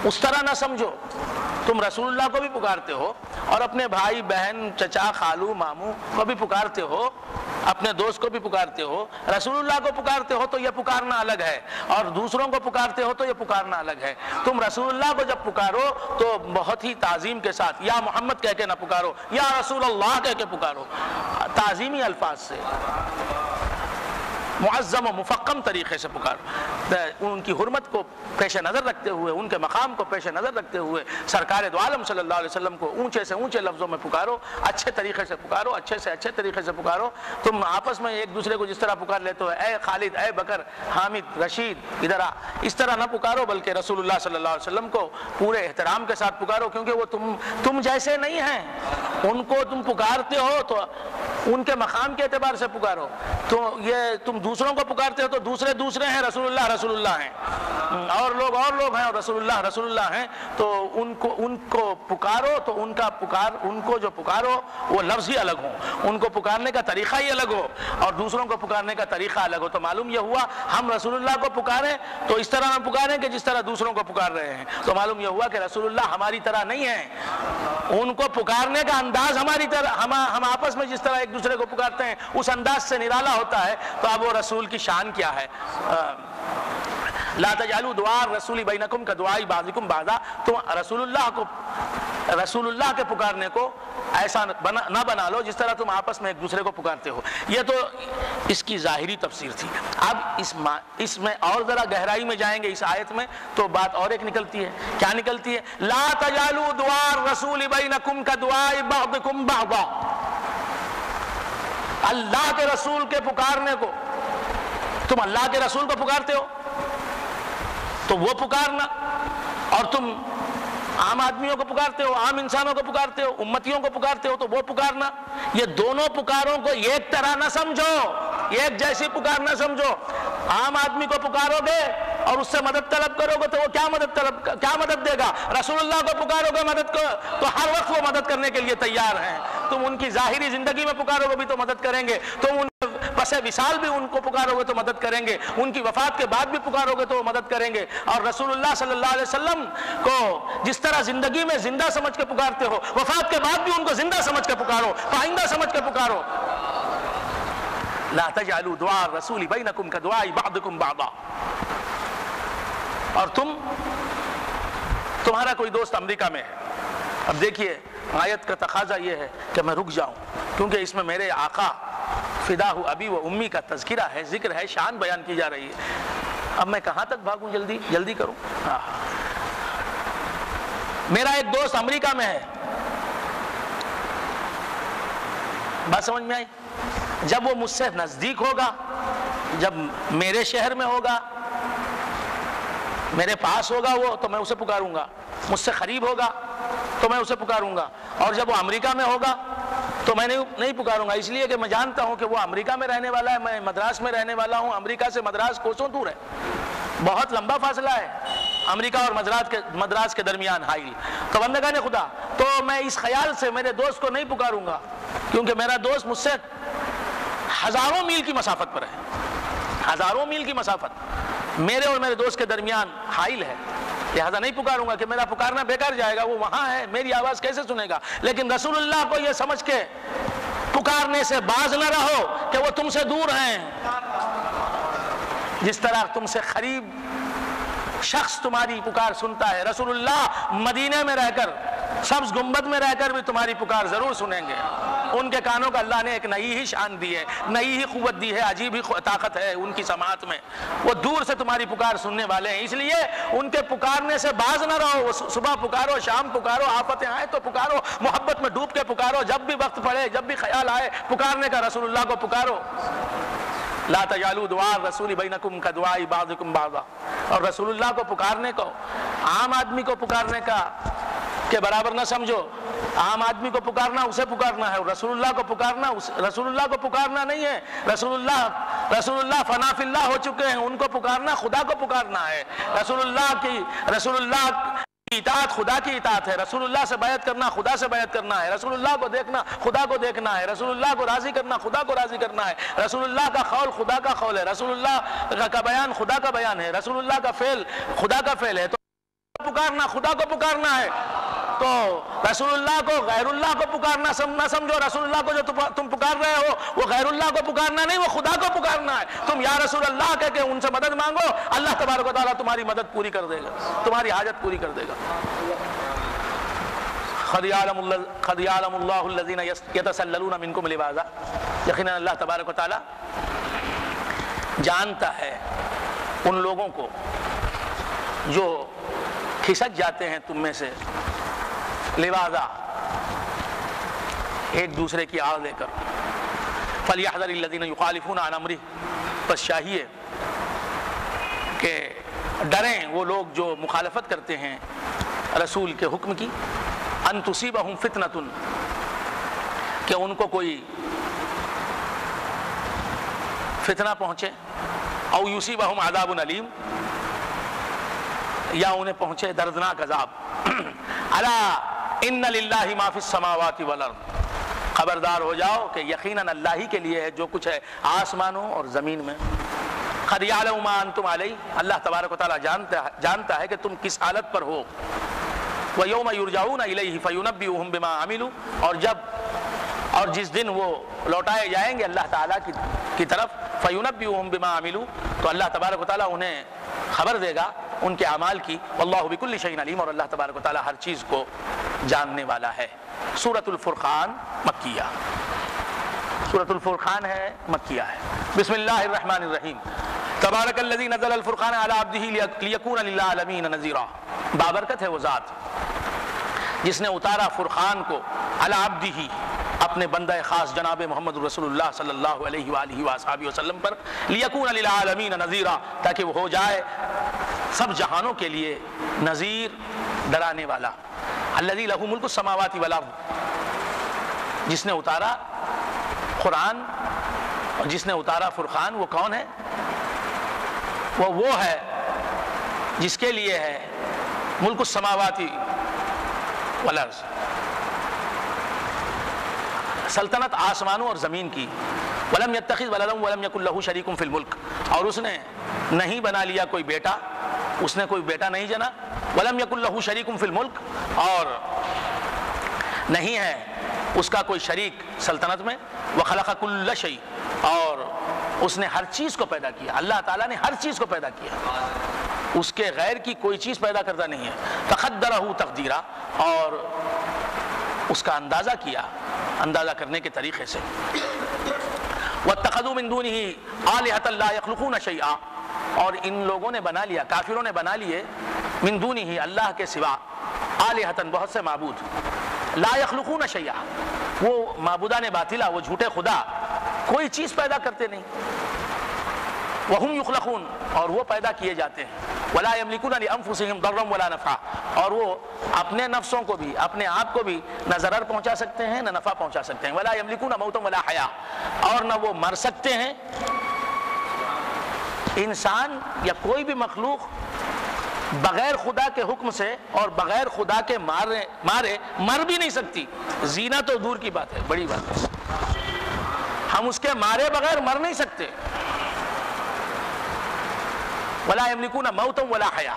اس طرح نہ سمجھو. تم رسول اللہ کو بھی پکارتے ہو اور اپنے بھائی بہن چچا خالو ماموں کو بھی پکارتے ہو، اپنے دوست کو بھی پکارتے ہو. رسول اللہ کو پکارتے ہو تو یہ پکارنا الگ ہے، اور دوسروں کو پکارتے ہو تو یہ پکارنا الگ ہے. تم رسول اللہ کو جب پکارو تو بہت ہی تعظیم کے ساتھ، یا محمد کہہ کے نہ پکارو، یا رسول اللہ کہہ کے پکارو، تعظیمی الفاظ سے، معظم و مفخم طریقے سے پکارو. ان کی حرمت کو پیش نظر رکھتے ہوئے، ان کے مقام کو پیش نظر رکھتے ہوئے سرکار دو عالم صلی اللہ علیہ وسلم کو اونچے سے اونچے لفظوں میں پکارو، اچھے طریقے سے پکارو، اچھے سے اچھے طریقے سے پکارو. تم آپس میں ایک دوسرے کو جس طرح پکار لیتے ہو، اے خالد، اے بکر، حامد، رشید، ادھر آ، اس طرح نہ پکارو، بلکہ رسول اللہ صلی اللہ علیہ وسلم کو پورے احترام کے ساتھ پکارو، کیونکہ وہ تم جیسے نہیں ہیں. ان کو تم پکارتے ہو تو ان کے مقام کے اعتبار سے پکارو. تو یہ تم دوسروں کو پکارتے ہو تو دوسرے ہیں، رسول اللہ ہیں، اور لوگ ہیں، اور رسول اللہ ہیں. تو ان کو پکارو تو ان کو جو پکارو وہ لفظ ہی الگ ہو، ان کو پکارنے کا طریقہ ہی الگ ہو، اور دوسروں کو پکارنے کا طریقہ الگ ہو. تو معلوم یہ ہوا ہم رسول اللہ کو پکاریں تو اس طرح نہ پکاریں کہ جس طرح دوسروں کو پکار رہے ہیں. تو معلوم یہ ہوا کہ رسول اللہ ہماری طرح نہیں ہیں، ان کو پکارنے کا انداز ہماری طرح، ہم آپس میں جس طرح ایک دوسرے کو پکارتے ہیں اس انداز سے نرالا ہوتا ہے. تو اب وہ رسول کی شان کیا ہے. لا تجعلوا دعاء الرسول بینکم کدعاء بعضکم بعضا، تم رسول اللہ کے پکارنے کو ایسا نہ بنا لو جس طرح تم آپس میں ایک دوسرے کو پکارتے ہو. یہ تو اس کی ظاہری تفسیر تھی. اب اس میں اور ذرا گہرائی میں جائیں گے اس آیت میں تو بات اور ایک نکلتی ہے. کیا نکلتی ہے؟ لا تجعلوا دعاء الرسول بینکم کدعاء بعضکم بعضا، اللہ کے رسول کے پکارنے کو، تم اللہ کے رسول کو پکارتے ہو تو وہ پکارنا، اور تم عام آدمیوں کو پکارتے ہو، عام انسانوں کو پکارتے ہو، امتیوں کو پکارتے ہو تو وہ پکارنا. یہ دونوں پکاروں کو ایک طرح نہ سمجھو، ایک جیسی پکار نہ سمجھو. عام آدمی کو پکارو گے اور اس سے مدد طلب کرو گے تو وہ کیا مدد دے گا؟ رسول اللہ کو پکارو گے مدد کو تو ہر وقت وہ مدد کرنے کے لیے تیار ہیں. تم ان کی ظاہری زندگی میں پکارو گے بھی تو مدد کریں گے، تم ان پس وصال بھی ان کو پکارو گے تو مدد کریں گے، ان کی وفات کے بعد بھی پکارو گے تو وہ مدد کریں گے۔ اور رسول اللہ صلی اللہ علیہ وسلم کو جس طرح زندگی میں زندہ سمجھ کے پکارتے ہو، وفات کے بعد بھی ان کو زندہ سمجھ کے پکارو، پائندہ سمجھ کے پکارو۔ لا تجعلوا دعاء الرسول بینکم کدعاء بعضکم بعضا۔ اور تمہارا کوئی دوست امریکہ میں ہے، اب دیکھیے آیت کا تقاضا یہ ہے کہ میں رک جاؤں، کیونکہ اس میں میرے آقا فداہ ابی و امی کا تذکرہ ہے، ذکر ہے، شان بیان کی جا رہی ہے۔ اب میں کہاں تک بھاگوں، جلدی کروں۔ میرا ایک دوست امریکہ میں ہے، بات سمجھ میں آئی؟ جب وہ مجھ سے نزدیک ہوگا، جب میرے شہر میں ہوگا، میرے پاس ہوگا وہ، تو میں اسے پکاروں گا، مجھ سے قریب ہوگا تو میں اسے پکاروں گا، اور جب وہ امریکہ میں ہوگا تو میں نہیں پکاروں گا، اس لیے کہ میں جانتا ہوں کہ وہ امریکہ میں رہنے والا ہے، میں مدراس میں رہنے والا ہوں، امریکہ سے مدراس کوسوں دور ہے، بہت لمبا فاصلہ ہے امریکہ اور مدراس کے درمیان حائل۔ تو بندگان خدا، تو میں اس خیال سے میرے دوست کو نہیں پکاروں گا، کیونکہ میرا دوست مجھ سے ہزاروں میل کی مسافت پر ہے، ہزاروں میل کی مسافت میرے اور میرے دوست کے درمیان حائل ہے، لہذا نہیں پکاروں گا کہ میرا پکارنا بیکار جائے گا، وہ وہاں ہے، میری آواز کیسے سنے گا۔ لیکن رسول اللہ کو یہ سمجھ کے پکارنے سے باز نہ رہو کہ وہ تم سے دور ہیں، جس طرح تم سے قریب شخص تمہاری پکار سنتا ہے، رسول اللہ مدینے میں رہ کر، سبز گنبد میں رہ کر بھی تمہاری پکار ضرور سنیں گے۔ ان کے کانوں کا اللہ نے ایک نئی ہی شان دی ہے، نئی ہی قوت دی ہے، عجیب ہی طاقت ہے ان کی سماعت میں، وہ دور سے تمہاری پکار سننے والے ہیں، اس لیے ان کے پکارنے سے باز نہ رہو۔ وہ صبح پکارو، شام پکارو، آفتیں آئیں تو پکارو، محبت میں ڈوب کے پکارو، جب بھی وقت پڑے، جب بھی خیال آئے پکارنے کا، رسول اللہ کو پکارو۔ لا تجعلوا دعاء الرسول بینکم کدعاء بعضکم بعضا۔ اور رسول اللہ کو پکارنے کو عام آدمی کو پکارنے کا کے برابر نہ سمجھو، عام آدمی کو پکارنا اسے پکارنا ہے، رسول اللہ کو پکارنا رسول اللہ کو پکارنا نہیں ہے، رسول اللہ فنا فی اللہ ہو چکے ہیں، ان کو پکارنا خدا کو پکارنا ہے، رسول اللہ کی اطاعت خدا کی اطاعت ہے، رسول اللہ سے بیعت کرنا خدا سے بیعت کرنا ہے، رسول اللہ کو دیکھنا خدا کو دیکھنا ہے، رسول اللہ کو راضی کرنا خدا کو راضی کرنا ہے، رسول اللہ کا قول خدا کا قول ہے، رسول اللہ کا بیان خدا کا بیان ہے، رسول اللہ کا فعل خدا کا فعل ہے، تو پکارنا خدا کو پکارنا ہے۔ تو رسول اللہ کو غیر اللہ کو پکارنا نہ سمجھو، رسول اللہ کو جو تم پکار رہے ہو وہ غیر اللہ کو پکارنا نہیں، وہ خدا کو پکارنا ہے۔ تم یا رسول اللہ کہہ کے ان سے مدد مانگو، اللہ تبارک و تعالیٰ تمہاری مدد پوری کر دے گا، تمہاری حاجت پوری کر دے گا۔ قد یعلم اللہ الذین یتسللون منکم لواذا، یقیناً اللہ تبارک و تعالیٰ جانتا ہے ان لوگوں کو جو کھسک جاتے ہیں تم میں سے، لواذا ایک دوسرے کی آڑ لے کر، فلیحذر الذین یخالفون عن امرہ، بس چاہیے کہ ڈریں وہ لوگ جو مخالفت کرتے ہیں رسول کے حکم کی، ان تصیبہم فتنۃ، کہ ان کو کوئی فتنہ پہنچے، او یصیبہم عذاب علیم، یا انہیں پہنچے دردناک عذاب۔ الا ان للہ ما فی السماوات والارض، خبردار ہو جاؤ کہ یقیناً اللہ ہی کے لیے ہے جو کچھ ہے آسمانوں اور زمین میں۔ قد یعلم ما انتم علیہ، اللہ تبارک و تعالیٰ جانتا ہے کہ تم کس حالت پر ہو۔ وَيَوْمَ يُرْجَعُونَ إِلَيْهِ فَيُنَبِّئُهُم بِمَا عَمِلُوا، اور جس دن وہ لوٹائے جائیں گے اللہ تعالیٰ کی طرف، فَيُنَبِّئُهُم بِمَا عَمِلُوا، تو اللہ تبارک و تعالیٰ انہیں خبر دے گا ان کے اعمال کی۔ واللہ بکل شیء علیم، اور اللہ تبارک و تعالیٰ ہر چیز کو جاننے والا ہے۔ سورۃ الفرقان مکیہ، سورۃ الفرقان ہے مکیہ ہے۔ بسم اللہ الرحمن الرحیم، تبارک الذی نزل الفرقان علی عبدہ لیکون للعالمین نذیرا، بابرکت ہے وہ ذات جس نے اتارا فرقان کو علی عبدہ، اپنے بندہ خاص جناب محمد رسول اللہ صلی اللہ علیہ وآلہ وآصحابہ وسلم پر، لیکون للعالمین نذیرا، تاکہ وہ ہو جائے سب جہانوں کے لیے نذیر، ڈرانے والا۔ الذی لہ ملک السماوات والارض، جس نے اتارا قرآن اور جس نے اتارا فرقان، وہ کون ہے؟ وہ ہے جس کے لیے ہے ملک السماوات والارض، سلطنت آسمانوں اور زمین کی. ولم یتخذ ولدا ولم یکن له شریک فی الملک, اور اس نے نہیں بنا لیا کوئی بیٹا, اس نے کوئی بیٹا نہیں جنا. ولم یکن له شریک فی الملک, اور نہیں ہے اس کا کوئی شریک سلطنت میں. وخلق کل شیء, اور اس نے ہر چیز کو پیدا کیا. اللہ تعالیٰ نے ہر چیز کو پیدا کیا, اس کے غیر کی کوئی چیز پیدا کرتا نہیں ہے. فقدرہ تقدیرا, اور اس کا اندازہ کیا اندازہ کرنے کے طریقے سے. واتخذوا من دونه آلهة لا يخلقون شيئا, اور ان لوگوں نے بنا لیا, کافروں نے بنا لیے, من دونه اللہ کے سوا, آلهة بہت سے معبود, لا يخلقون شيئا, وہ معبودان باطلہ, وہ جھوٹے خدا کوئی چیز پیدا کرتے نہیں. وهم يخلقون, اور وہ پیدا کیے جاتے ہیں. ولا يملكون لانفسهم ضرا ولا نفعا, اور وہ اپنے نفسوں کو بھی اپنے آپ کو بھی نہ ضرر پہنچا سکتے ہیں نہ نفع پہنچا سکتے ہیں. ولا يملكون موتا ولا حیا, اور نہ وہ مر سکتے ہیں. انسان یا کوئی بھی مخلوق بغیر خدا کے حکم سے اور بغیر خدا کے مارے مر بھی نہیں سکتی. زینا تو دور کی بات ہے, بڑی بات ہے, ہم اس کے مارے بغیر مر نہیں سکتے. ولا یملکون موتا ولا حیا,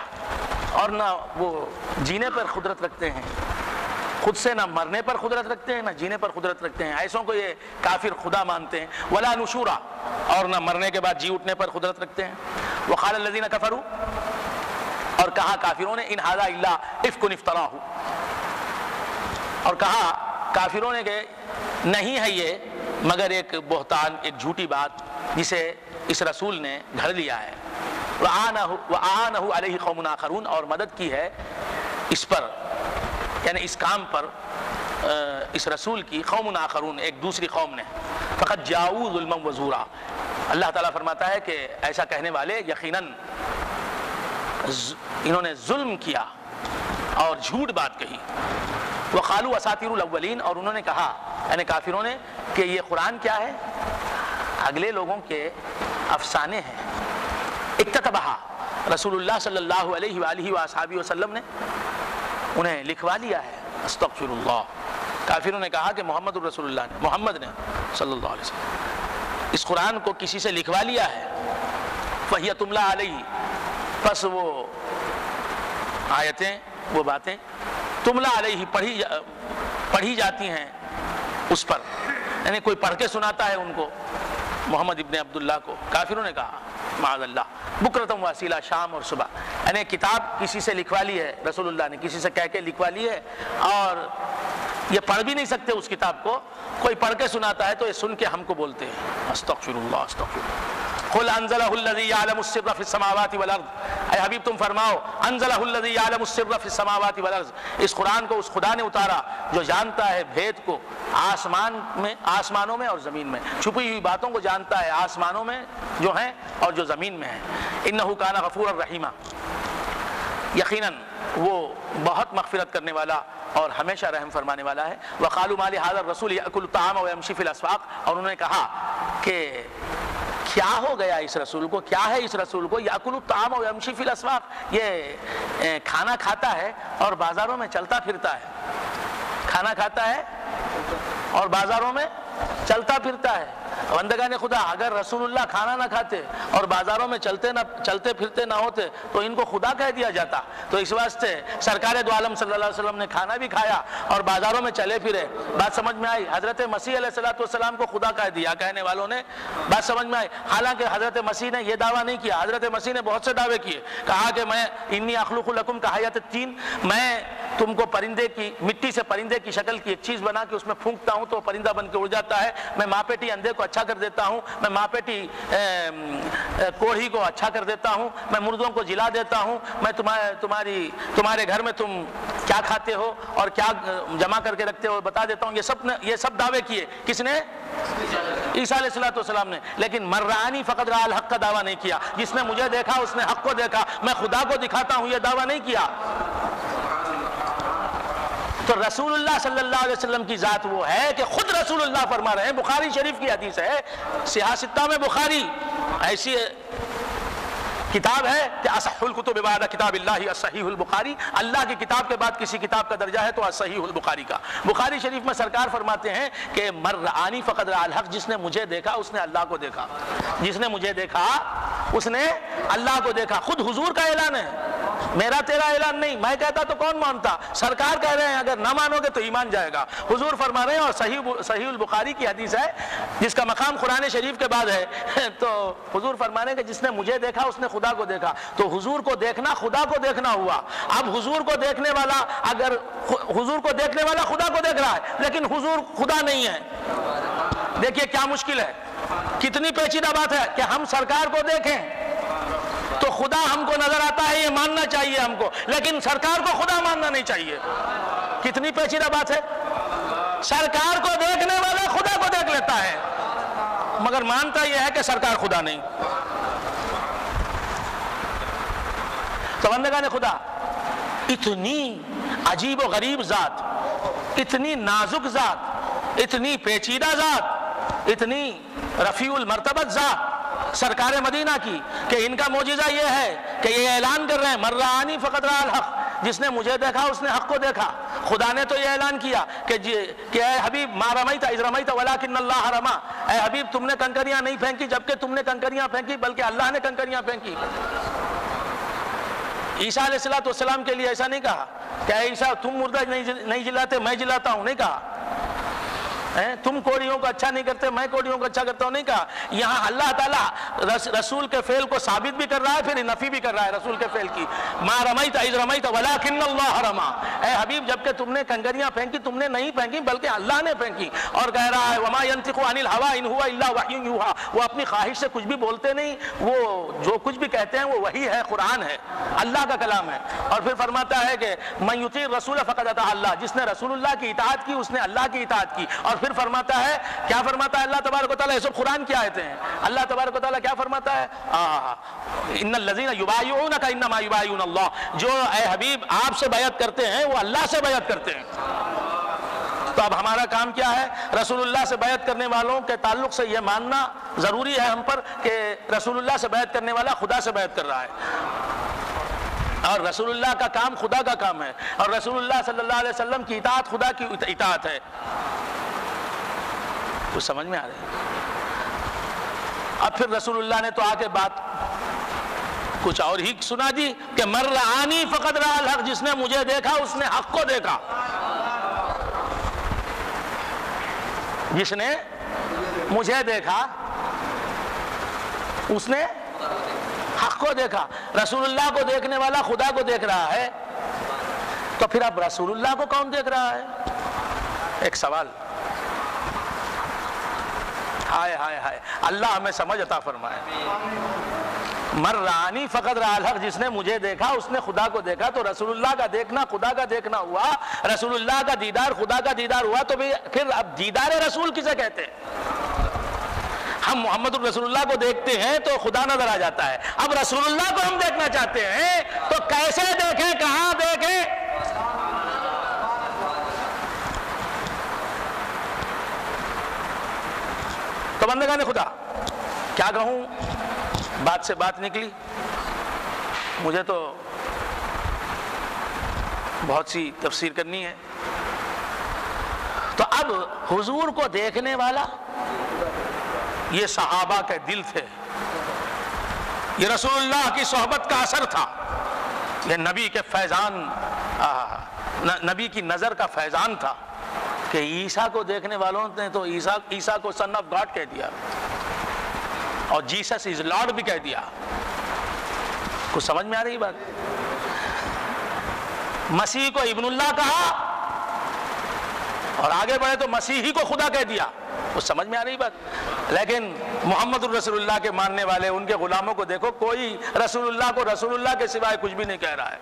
اور نہ وہ جینے پر قدرت رکھتے ہیں, خود سے نہ مرنے پر قدرت رکھتے ہیں نہ جینے پر قدرت رکھتے ہیں. ایسوں کو یہ کافر خدا مانتے ہیں. ولا نشورا, اور نہ مرنے کے بعد جی اٹھنے پر قدرت رکھتے ہیں. وقال الذین کفروا, اور کہا کافروں نے, ان ھذا الا افک افتراہ, اور کہا کافروں نے کہ نہیں ہے یہ مگر ایک بہتان, ایک جھوٹی بات جسے اس رسول نے گھڑ لیا ہے. وَآنَهُ عَلَيْهِ قَوْمٌ آخَرُونَ, اور مدد کی ہے اس پر, یعنی اس کام پر اس رسول کی, قوم آخرون, ایک دوسری قوم نے. فقط جاؤوا ظلما وزورا, اللہ تعالیٰ فرماتا ہے کہ ایسا کہنے والے یقیناً انہوں نے ظلم کیا اور جھوٹ بات کہی. وقالوا اساطیر الاولین, اور انہوں نے کہا یعنی کافروں نے کہ یہ قرآن کیا ہے, اگلے لوگوں کے افسانے ہیں. اکتتبہا, رسول اللہ صلی اللہ علیہ وآلہ وآصحابہ وسلم نے انہیں لکھوا لیا ہے. استغفر اللہ, کافروں نے کہا کہ محمد الرسول اللہ نے, محمد نے صلی اللہ علیہ وسلم اس قرآن کو کسی سے لکھوا لیا ہے. فہی تملا علیہ, پس وہ آیتیں وہ باتیں تملا علیہ پڑھی جاتی ہیں اس پر, یعنی کوئی پڑھ کے سناتا ہے ان کو, محمد ابن عبداللہ کو. کافروں نے کہا معاذ اللہ, بکرتم واسیلہ, شام اور صبح, یعنی کتاب کسی سے لکھوا لی ہے رسول اللہ نے, کسی سے کہہ کے لکھوا لی ہے, اور یہ پڑھ بھی نہیں سکتے اس کتاب کو. کوئی پڑھ کے سناتا ہے تو یہ سن کے ہم کو بولتے ہیں استغفر اللہ استغفر اللہ. قل انزلہ الذی یعلم السر فی السماوات والارض, اے حبیب تم فرماؤ انزلہ الذی یعلم السر فی السماوات والارض, اس قرآن کو اس خدا نے اتارا جو جانتا ہے بھید کو آسمانوں میں اور زمین میں, چھپی ہوئی باتوں کو جانتا ہے آسمانوں میں جو ہیں اور جو زمین میں ہیں. انہ کان غفورا رحیما, یقیناً وہ بہت مغفرت کرنے والا اور ہمیشہ رحم فرمانے والا ہے. وقالوا ما لهذا الرسول يأكل الطعام ويمشي في الاسواق, اور انہوں نے کہا کہ کیا ہو گیا اس رسول کو, کیا ہے اس رسول کو, یأکل الطعام ويمشي في الاسواق, یہ کھانا کھاتا ہے اور بازاروں میں چلتا پھرتا ہے, کھانا کھاتا ہے اور بازاروں میں چلتا پھرتا ہے. بندگان خدا, اگر رسول اللہ کھانا نہ کھاتے اور بازاروں میں چلتے پھرتے نہ ہوتے تو ان کو خدا کہہ دیا جاتا. تو اس واسطے سرکار دو عالم صلی اللہ علیہ وسلم نے کھانا بھی کھایا اور بازاروں میں چلے پھرے. بات سمجھ میں آئی؟ حضرت مسیح علیہ السلام کو خدا کہہ دیا کہنے والوں نے, بات سمجھ میں آئی؟ حالانکہ حضرت مسیح نے یہ دعویٰ نہیں کیا. حضرت مسیح نے بہت سے دعوے کیے, کہا کہ میں انی اخلق لکم کحیات الطین, میں تم کو پرندے کی مٹی سے پرندے کی شکل کی ایک چیز بنا کے اس میں پھونکتا ہوں تو پرندہ بن کے اڑ جاتا ہے. میں ماں پیٹی اندھے کو اچھا کر دیتا ہوں, میں ماں پیٹی کوڑھی کو اچھا کر دیتا ہوں, میں مردوں کو جلا دیتا ہوں, میں تمہارے گھر میں تم کیا کھاتے ہو اور کیا جمع کر کے رکھتے ہو بتا دیتا ہوں. یہ سب دعوے کیے کس نے؟ عیسیٰ علیہ السلام نے. لیکن من رآنی فقد رأى الحق کا دعویٰ نہیں کیا. جس نے مجھے دیکھا اس نے حق کو دیکھا, میں خدا کو دکھاتا ہوں, یہ دعویٰ نہیں کیا. تو رسول اللہ صلی اللہ علیہ وسلم کی ذات وہ ہے کہ خود رسول اللہ فرما رہے ہیں. بخاری شریف کی حدیث ہے, صحیح ستہ میں بخاری ایسی کتاب ہے کہ اصح الکتب بعد کتاب اللہ الصحیح البخاری، اللہ کی کتاب کے بعد کسی کتاب کا درجہ ہے تو الصحیح البخاری کا۔ بخاری شریف میں سرکار فرماتے ہیں کہ من رآنی فقد رأى الحق، جس نے مجھے دیکھا اس نے اللہ کو دیکھا، جس نے مجھے دیکھا اس نے اللہ کو دیکھا۔ خود حضور کا اعلان ہے، میرا تیرا اعلان نہیں، میں کہتا تو کون مانتا، سرکار کہہ رہے ہیں اگر نہ مانو گے تو ایمان جائے گا۔ حضور فرما رہے ہیں، اور صحیح البخاری کی حدیث ہے جس کا مقام قرآن شریف کے بعد ہے، تو حضور فرما رہے ہیں کہ جس نے مجھے دیکھا اس نے خدا کو دیکھا۔ تو حضور کو دیکھنا خدا کو دیکھنا ہوا۔ اب حضور کو دیکھنے والا، اگر حضور کو دیکھنے والا خدا کو دیکھ رہا ہے لیکن حضور خدا نہیں ہے، دیکھیے کیا مشکل ہے، کتنی پیچیدہ بات ہے کہ ہم سرکار کو دیکھیں تو خدا ہم کو نظر آتا ہے، یہ ماننا چاہیے ہم کو، لیکن سرکار کو خدا ماننا نہیں چاہیے۔ کتنی پیچیدہ بات ہے، سرکار کو دیکھنے والا خدا کو دیکھ لیتا ہے مگر مانتا یہ ہے کہ سرکار خدا نہیں۔ تو بندگان خدا، اتنی عجیب و غریب ذات، اتنی نازک ذات، اتنی پیچیدہ ذات، اتنی رفیع المرتبت ذات سرکار مدینہ کی کہ ان کا معجزہ یہ ہے کہ یہ اعلان کر رہے ہیں من رآنی فقد رأى الحق، جس نے مجھے دیکھا اس نے حق کو دیکھا۔ خدا نے تو یہ اعلان کیا کہ اے حبیب ما رمیت اذ رمیت ولکن اللہ رما، اے حبیب تم نے کنکریاں نہیں پھینکی جبکہ تم نے کنکریاں پھینکی بلکہ اللہ نے کنکریاں پھینکی۔ عیسیٰ علیہ السلام کے لیے ایسا نہیں کہا کہ اے عیسیٰ تم مردہ نہیں جلاتے میں جلاتا ہوں، نہیں کہا تم کوڑیوں کو اچھا نہیں کرتے میں کوڑیوں کو اچھا کرتا ہوں، نہیں کہا۔ یہاں اللہ تعالیٰ رسول کے فعل کو ثابت بھی کر رہا ہے پھر نفی بھی کر رہا ہے رسول کے فعل کی۔ ما رمیت اذ رمیت ولکن اللہ رما، اے حبیب جبکہ تم نے کنکریاں پھینکی تم نے نہیں پھینکی بلکہ اللہ نے پھینکی۔ اور کہہ رہا ہے وما ينطق عن الهوى ان هو الا وحی یوحى، وہ اپنی خواہش سے کچھ بھی بولتے نہیں، وہ جو کچھ بھی کہتے ہیں وہ وحی ہے، قرآن ہے، اللہ کا کلام ہے۔ اور پھر فرماتا ہے کہ من یطیع الرسول فقد اطاع اللہ، جس نے رسول اللہ کی اطاعت کی اس نے اللہ کی اطاعت کی۔ اور پھر فرماتا ہے، کیا فرماتا ہے اللہ تبارک و تعالیٰ، یہ سب قرآن کی آیتیں ہیں، اللہ تبارک و تعالیٰ کیا فرماتا ہے، ان الذین یبایعونک انما یبایعون اللہ، جو اے حبیب آپ سے بیعت کرتے ہیں وہ اللہ سے بیعت کرتے ہیں۔ تو اب ہمارا کام کیا ہے، رسول اللہ سے بیعت کرنے والوں کے تعلق سے یہ ماننا ضروری ہے ہم پر کہ رسول اللہ سے بیعت کرنے والا خدا سے بیعت کر رہا ہے، اور رسول اللہ کا کام خدا کا کام ہے، اور رسول اللہ صلی اللہ علیہ وسلم کی اطاعت خدا کی اطاعت ہے۔ کچھ سمجھ میں آ رہا ہے؟ اب پھر رسول اللہ نے تو آ کے بات کچھ اور ہی سنا دی کہ من رآنی فقد رأى الحق، جس نے مجھے دیکھا اس نے حق کو دیکھا، جس نے مجھے دیکھا اس نے حق کو دیکھا۔ رسول اللہ کو دیکھنے والا خدا کو دیکھ رہا ہے تو پھر اب رسول اللہ کو کون دیکھ رہا ہے؟ ایک سوال، ہائے ہائے ہائے، اللہ ہمیں سمجھ عطا فرمائے۔ من رآنی فقد رأى الحق، جس نے مجھے دیکھا اس نے خدا کو دیکھا، تو رسول اللہ کا دیکھنا خدا کا دیکھنا ہوا، رسول اللہ کا دیدار خدا کا دیدار ہوا، تو پھر اب دیدار رسول کسے کہتے ہیں؟ ہم محمد الرسول اللہ کو دیکھتے ہیں تو خدا نظر آ جاتا ہے، اب رسول اللہ کو ہم دیکھنا چاہتے ہیں تو کیسے دیکھیں، کہاں دیکھیں؟ تو بندگان خدا کیا کہوں، بات سے بات نکلی، مجھے تو بہت سی تفسیر کرنی ہے۔ تو اب حضور کو دیکھنے والا یہ صحابہ کے دل تھے، یہ رسول اللہ کی صحبت کا اثر تھا، یہ نبی کے فیضان، نبی کی نظر کا فیضان تھا کہ عیسیٰ کو دیکھنے والوں نے تو عیسیٰ کو سن آف گاڈ کہہ دیا اور جیسس از لارڈ بھی کہہ دیا۔ کچھ سمجھ میں آ رہی بات؟ مسیح کو ابن اللہ کہا اور آگے بڑھے تو مسیحی کو خدا کہہ دیا۔ کچھ سمجھ میں آ رہی بات؟ لیکن محمد الرسول اللہ کے ماننے والے ان کے غلاموں کو دیکھو، کوئی رسول اللہ کو رسول اللہ کے سوائے کچھ بھی نہیں کہہ رہا ہے،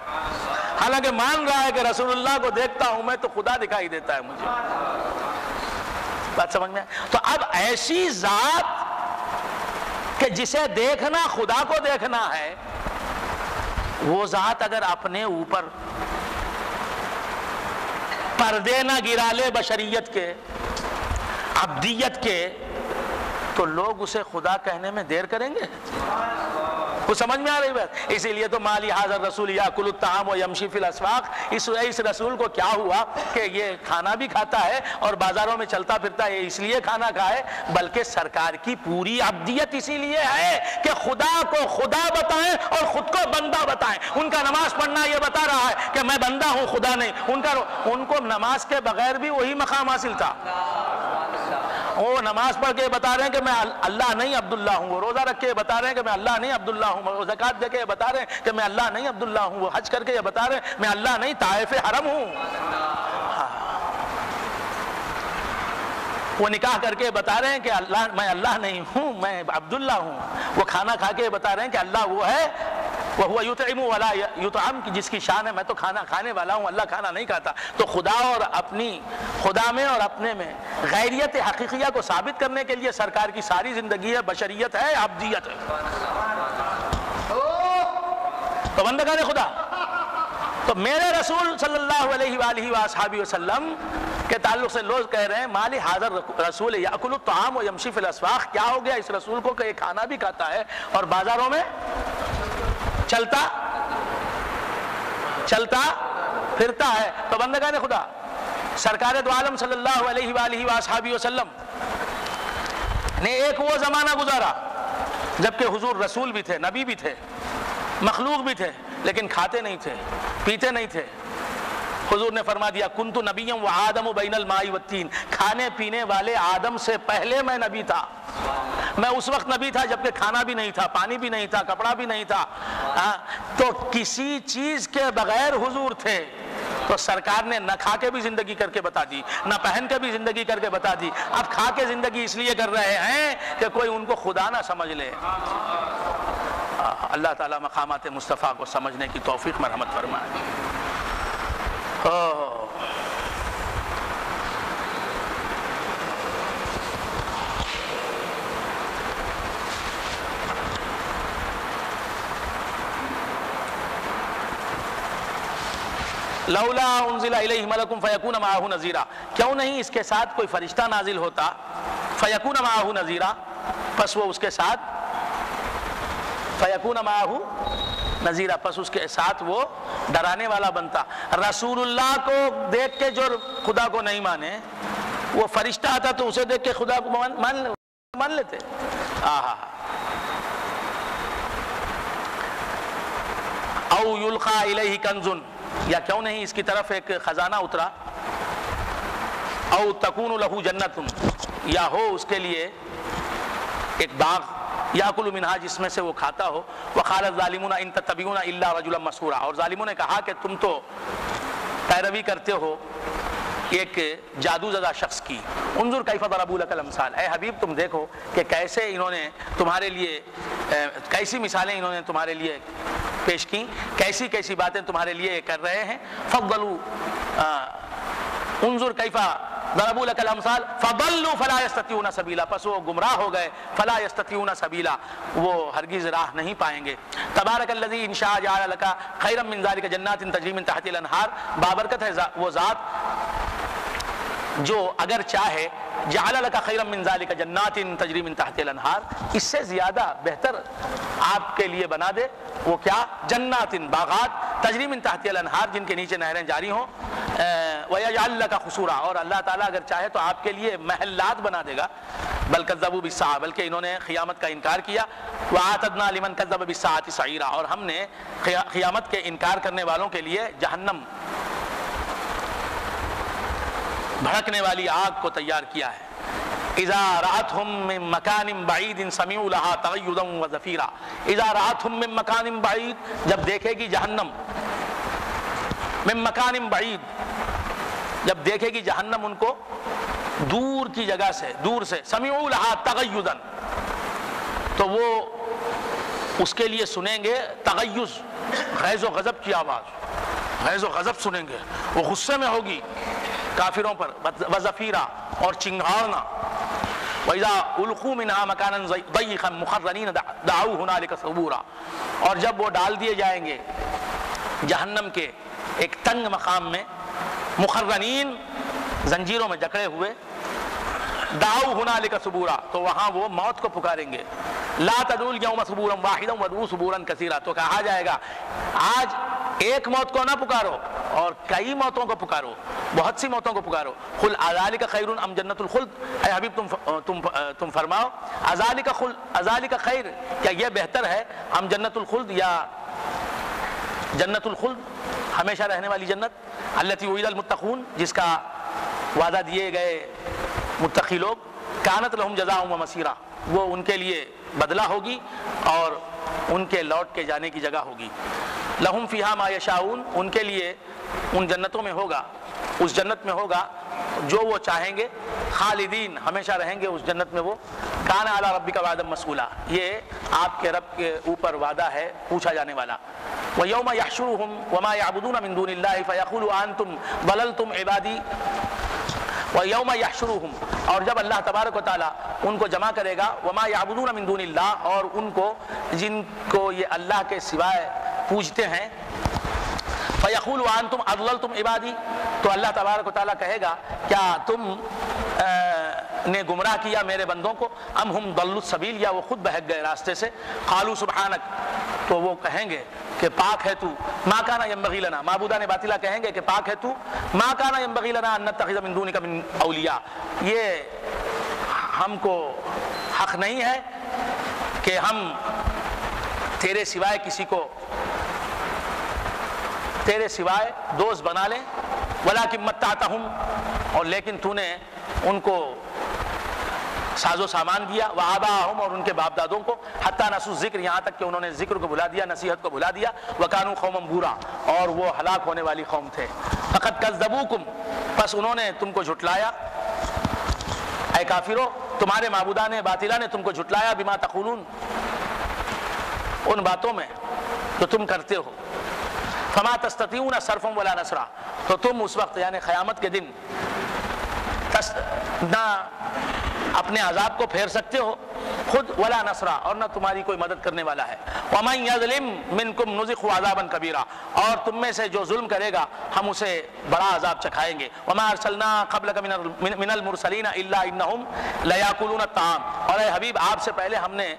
حالانکہ مان رہا ہے کہ رسول اللہ کو دیکھتا ہوں میں تو خدا دکھائی دیتا ہے مجھے۔ بات سمجھ میں آئی؟ تو اب ایسی ذات کہ جسے دیکھنا خدا کو دیکھنا ہے، وہ ذات اگر اپنے اوپر پردے نہ گرا لے بشریت کے، عبدیت کے، تو لوگ اسے خدا کہنے میں دیر کریں گے؟ وہ سمجھ میں آ رہی بات؟ اسی لیے تو مالی حاضر رسول یاکل الطعام و یمشی فی الاسواق، اس رسول کو کیا ہوا کہ یہ کھانا بھی کھاتا ہے اور بازاروں میں چلتا پھرتا ہے، اس لیے کھانا کھائے، بلکہ سرکار کی پوری عبدیت اسی لیے ہے کہ خدا کو خدا بتائیں اور خود کو بندہ بتائیں۔ ان کا نماز پڑھنا یہ بتا رہا ہے کہ میں بندہ ہوں، خدا نہیں۔ ان کو نماز کے بغیر بھی وہی مقام حاصل تھا۔ وہ نماز پڑھ کے بتا رہے ہیں کہ میں اللہ نہیں عبداللہ ہوں، وہ روزہ رکھ کے بتا رہے ہیں کہ میں اللہ نہیں عبداللہ ہوں، وہ زکوٰۃ دے کے بتا رہے ہیں کہ میں اللہ نہیں عبداللہ ہوں، وہ حج کر کے یہ بتا رہے ہیں میں اللہ نہیں طائف حرم ہوں، وہ نکاح کر کے بتا رہے ہیں کہ اللہ میں اللہ نہیں ہوں، میں عبداللہ ہوں، وہ کھانا کھا کے بتا رہے ہیں کہ اللہ وہ ہے وَهُوَ يُطْعِمُ وَلَا يُطْعَمُ، جس کی شان ہے میں تو کھانا کھانے والا ہوں، اللہ کھانا نہیں کھاتا۔ تو خدا میں اور اپنے میں غیریت حقیقیہ کو ثابت کرنے کے لیے سرکار کی ساری زندگی ہے، بشریت ہے، عبدیت ہے۔ تو بندگان خدا، تو میرے رسول صلی اللہ علیہ وآلہ وآصحابہ وسلم کے تعلق سے لوگ کہہ رہے ہیں مالی حاضر رسول یاکل الطعام و یمشی فی الاسواق، کیا ہو گیا اس رسول کو کہ یہ کھانا بھی کھاتا ہے اور بازاروں میں چلتا پھرتا ہے۔ تو بندگان خدا، سرکار دو عالم صلی اللہ علیہ وآلہ وآصحابہ وسلم نے ایک وہ زمانہ گزارا جبکہ حضور رسول بھی تھے، نبی بھی تھے، مخلوق بھی تھے، لیکن کھاتے نہیں تھے، پیتے نہیں تھے۔ حضور نے فرما دیا کنت نبیا وآدم بین الماء والتین، کھانے پینے والے آدم سے پہلے میں نبی تھا۔ میں اس وقت نبی تھا جبکہ کھانا بھی نہیں تھا، پانی بھی نہیں تھا، کپڑا بھی نہیں تھا، تو کسی چیز کے بغیر حضور تھے۔ تو سرکار نے نہ کھا کے بھی زندگی کر کے بتا دی، نہ پہن کے بھی زندگی کر کے بتا دی۔ اب کھا کے زندگی اس لیے کر رہے ہیں کہ کوئی ان کو خدا نہ سمجھ لے۔ اللہ تعالیٰ مقامات مصطفیٰ کو سمجھنے کی توفیق مرحمت فرمائے۔ لولا انزل الیہ ملک فیکون معہ نذیرا، کیوں نہیں اس کے ساتھ کوئی فرشتہ نازل ہوتا، فیکون معہ نذیرا، پس وہ اس کے ساتھ فیکون معہ نذیرا، پس اس کے ساتھ وہ ڈرانے والا بنتا۔ رسول اللہ کو دیکھ کے جو خدا کو نہیں مانے، وہ فرشتہ آتا تو اسے دیکھ کے خدا کو مان لیتے۔ او یلقا الیہ کنز، یا کیوں نہیں اس کی طرف ایک خزانہ اترا، او تکون لہ جنت، یا ہو اس کے لیے ایک باغ، یاکل منہا جس میں سے وہ کھاتا ہو۔ وقال الظالمون ان تتبعون الا رجلا مسحورا، اور ظالموں نے کہا کہ تم تو پیروی کرتے ہو ایک جادو زدہ شخص کی۔ انظر کیف ضربوا لک الامثال، اے حبیب تم دیکھو کہ کیسے انہوں نے تمہارے لیے کیسی مثالیں انہوں نے تمہارے لیے پیش کی، کیسی کیسی باتیں تمہارے لیے کر رہے ہیں۔ فضلوا انظر کیف ضربوا لک الامثال فضلوا فلا یستطیعون سبیلا، پس وہ گمراہ ہو گئے، فلا یستطیعون سبیلا، وہ ہرگز راہ نہیں پائیں گے۔ تبارک الذی ان شاء جعل لک خیرا من ذلک جنات تجری من تحتها الانہار، بابرکت ہے وہ ذات جو اگر چاہے جعل لک خیرا من ذلک جنات تجری من تحتها الانہار، اس سے زیادہ بہتر آپ کے لیے بنا دے۔ وہ کیا؟ جنات، باغات، تجری من تحتها الانہار، جن کے نیچے نہریں جاری ہوں۔ وَيَجْعَلْ لَكَ خُسُورًا، اور اللہ تعالیٰ اگر چاہے تو آپ کے لیے محلات بنا دے گا۔ بل کذبوا بالساعۃ، بلکہ انہوں نے قیامت کا انکار کیا۔ وَأَعْتَدْنَا لِمَنْ كَذَّبَ بِالسَّاعَةِ سَعِيرًا، اور ہم نے قیامت کے انکار کرنے والوں کے لیے جہنم، بھڑکنے والی آگ کو تیار کیا ہے۔ اذا رأتهم من مکان بعید سمعوا لها تغیظا وزفیرا، اذا رأتهم من مکان بعید، جب دیکھے گی جہنم، من مکان بعید، جب دیکھے گی جہنم ان کو دور کی جگہ سے، دور سے، سمعوا لها تغیظا، تو وہ اس کے لیے سنیں گے تغیظ، غیظ و غضب کی آواز، غیظ و غضب سنیں گے، وہ غصے میں ہوگی کافروں پر، وزفیرا، اور چنگھاڑنا۔ وَإِذَا أُلْقُوا مِنْهَا مَكَانًا ضَيِّقًا مُقَرَّنِينَ دَعَوْا هُنَالِكَ ثُبُورًا، اور جب وہ ڈال دیے جائیں گے جہنم کے ایک تنگ مقام میں، مقرنین، زنجیروں میں جکڑے ہوئے، دعوا ہنالک ثبورا، تو وہاں وہ موت کو پکاریں گے. لا تدعوا اليوم ثبورا واحدا وادعوا ثبورا کثیرا، تو کہا جائے گا آج ایک موت کو نہ پکارو اور کئی موتوں کو پکارو، بہت سی موتوں کو پکارو. قل اذالک خیر ام جنت الخلد، اے حبیب تم فرماؤ اذالک خیر، کیا یہ بہتر ہے ام جنت الخلد، یا جنت الخلد ہمیشہ رہنے والی جنت، التی وعد المتقون جس کا وعدہ دیے گئے متقی لوگ، کانت لہم جزاء و مسیرا، وہ ان کے لیے بدلہ ہوگی اور ان کے لوٹ کے جانے کی جگہ ہوگی. لہم فیہا ما یشاؤون، ان کے لیے ان جنتوں میں ہوگا، اس جنت میں ہوگا جو وہ چاہیں گے، خالدین ہمیشہ رہیں گے اس جنت میں وہ. کان علی ربک وعدا مسئولا، یہ آپ کے رب کے اوپر وعدہ ہے پوچھا جانے والا. وَيَوْمَ يَحْشُرُهُمْ وَمَا يَعْبُدُونَ مِن دُونِ اللَّهِ فَيَقُولُ أَنْتُمْ ضَلَلْتُمْ عِبَادِي. وَيَوْمَ يَحْشُرُهُمْ، اور جب اللہ تبارک و تعالیٰ ان کو جمع کرے گا، وَمَا يَعْبُدُونَ مِن دُونِ اللَّهِ، اور ان کو جن کو یہ اللہ کے سوائے پوجتے ہیں، فَيَقُولُ أَنْتُمْ أَضْلَلْتُمْ عِبَادِي، تو اللہ تبارک و تعالیٰ کہے گا کیا تم نے گمراہ کیا میرے بندوں کو، ام ہم ضلوا السبیل، یا وہ خود بہک گئے راستے سے. قالوا سبحانک، تو وہ کہیں گے کہ پاک ہے تو، ما کان ینبغی لنا، معبودان باطلہ کہیں گے کہ پاک ہے تو، ما کان ینبغی لنا ان نتخذ من دونک من اولیاء، یہ ہم کو حق نہیں ہے کہ ہم تیرے سوائے کسی کو تیرے سوائے دوست بنا لیں. ولکن متعتہم، اور لیکن تو نے ان کو ساز و سامان دیا، وآباءہم، اور ان کے باپ دادوں کو، حتی نسوا الذکر، یہاں تک کہ انہوں نے ذکر کو بھلا دیا، نصیحت کو بھلا دیا. وکانوا قوما بورا، اور وہ ہلاک ہونے والی قوم تھے. فقد کذبوکم، پس انہوں نے تم کو جھٹلایا، اے کافرو، تمہارے معبودان باطلہ نے تم کو جھٹلایا، بما تقولون، ان باتوں میں جو تم کرتے ہو. فما تستطيعون صرفا ولا نصرا، تو تم اس وقت یعنی قیامت کے دن نہ اپنے عذاب کو پھیر سکتے ہو خود، ولا نصرا، اور نہ تمہاری کوئی مدد کرنے والا ہے. ومن یظلم منکم نذقه عذابا کبیرا، اور تم میں سے جو ظلم کرے گا ہم اسے بڑا عذاب چکھائیں گے. وما ارسلنا قبلک من المرسلین الا انہم لیاکلون الطعام، اور اے حبیب آپ سے پہلے ہم نے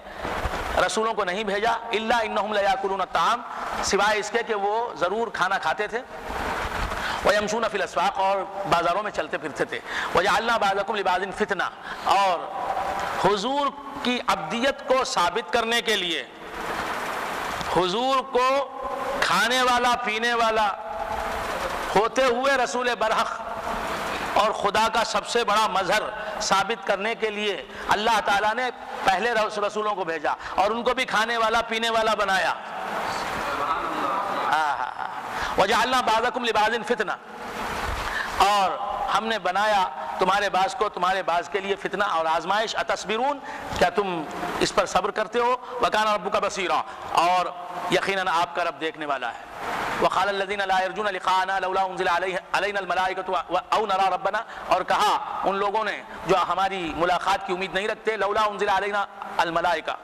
رسولوں کو نہیں بھیجا، الا انہم لیاکلون الطعام، سوائے اس کے کہ وہ ضرور کھانا کھاتے تھے. وَيَمْشُونَ فِي الْأَسْوَاقِ، اور بازاروں میں چلتے پھرتے تھے. وَجَعَلْنَا بَعْضَكُمْ لِبَعْضٍ فِتْنَةً، اور حضور کی عبدیت کو ثابت کرنے کے لیے، حضور کو کھانے والا پینے والا ہوتے ہوئے رسول برحق اور خدا کا سب سے بڑا مظہر ثابت کرنے کے لیے اللہ تعالیٰ نے پہلے رسولوں کو بھیجا اور ان کو بھی کھانے والا پینے والا بنایا. وَجَعَلْنَا بَعْضَكُمْ لِبَعْضٍ فِتْنَةً، اور ہم نے بنایا تمہارے بعض کو تمہارے بعض کے لیے فتنہ اور آزمائش. اتصبرون، کیا تم اس پر صبر کرتے ہو؟ وَكَانَ رَبُّكَ بَصِيرًا، اور یقیناً آپ کا رب دیکھنے والا ہے. وَقَالَ الَّذِينَ لَا يَرْجُونَ لِقَاءَنَا لَوْلَا أُنزِلَ عَلَيْنَا الْمَلَائِكَةُ أَوْ نَرَىٰ رَبَّنَا، اور کہا ان لوگوں نے جو ہماری ملاقات کی امید نہیں رکھتے، لَوْلَا أُنزِلَ عَلَيْنَا الْمَلَائِكَةُ،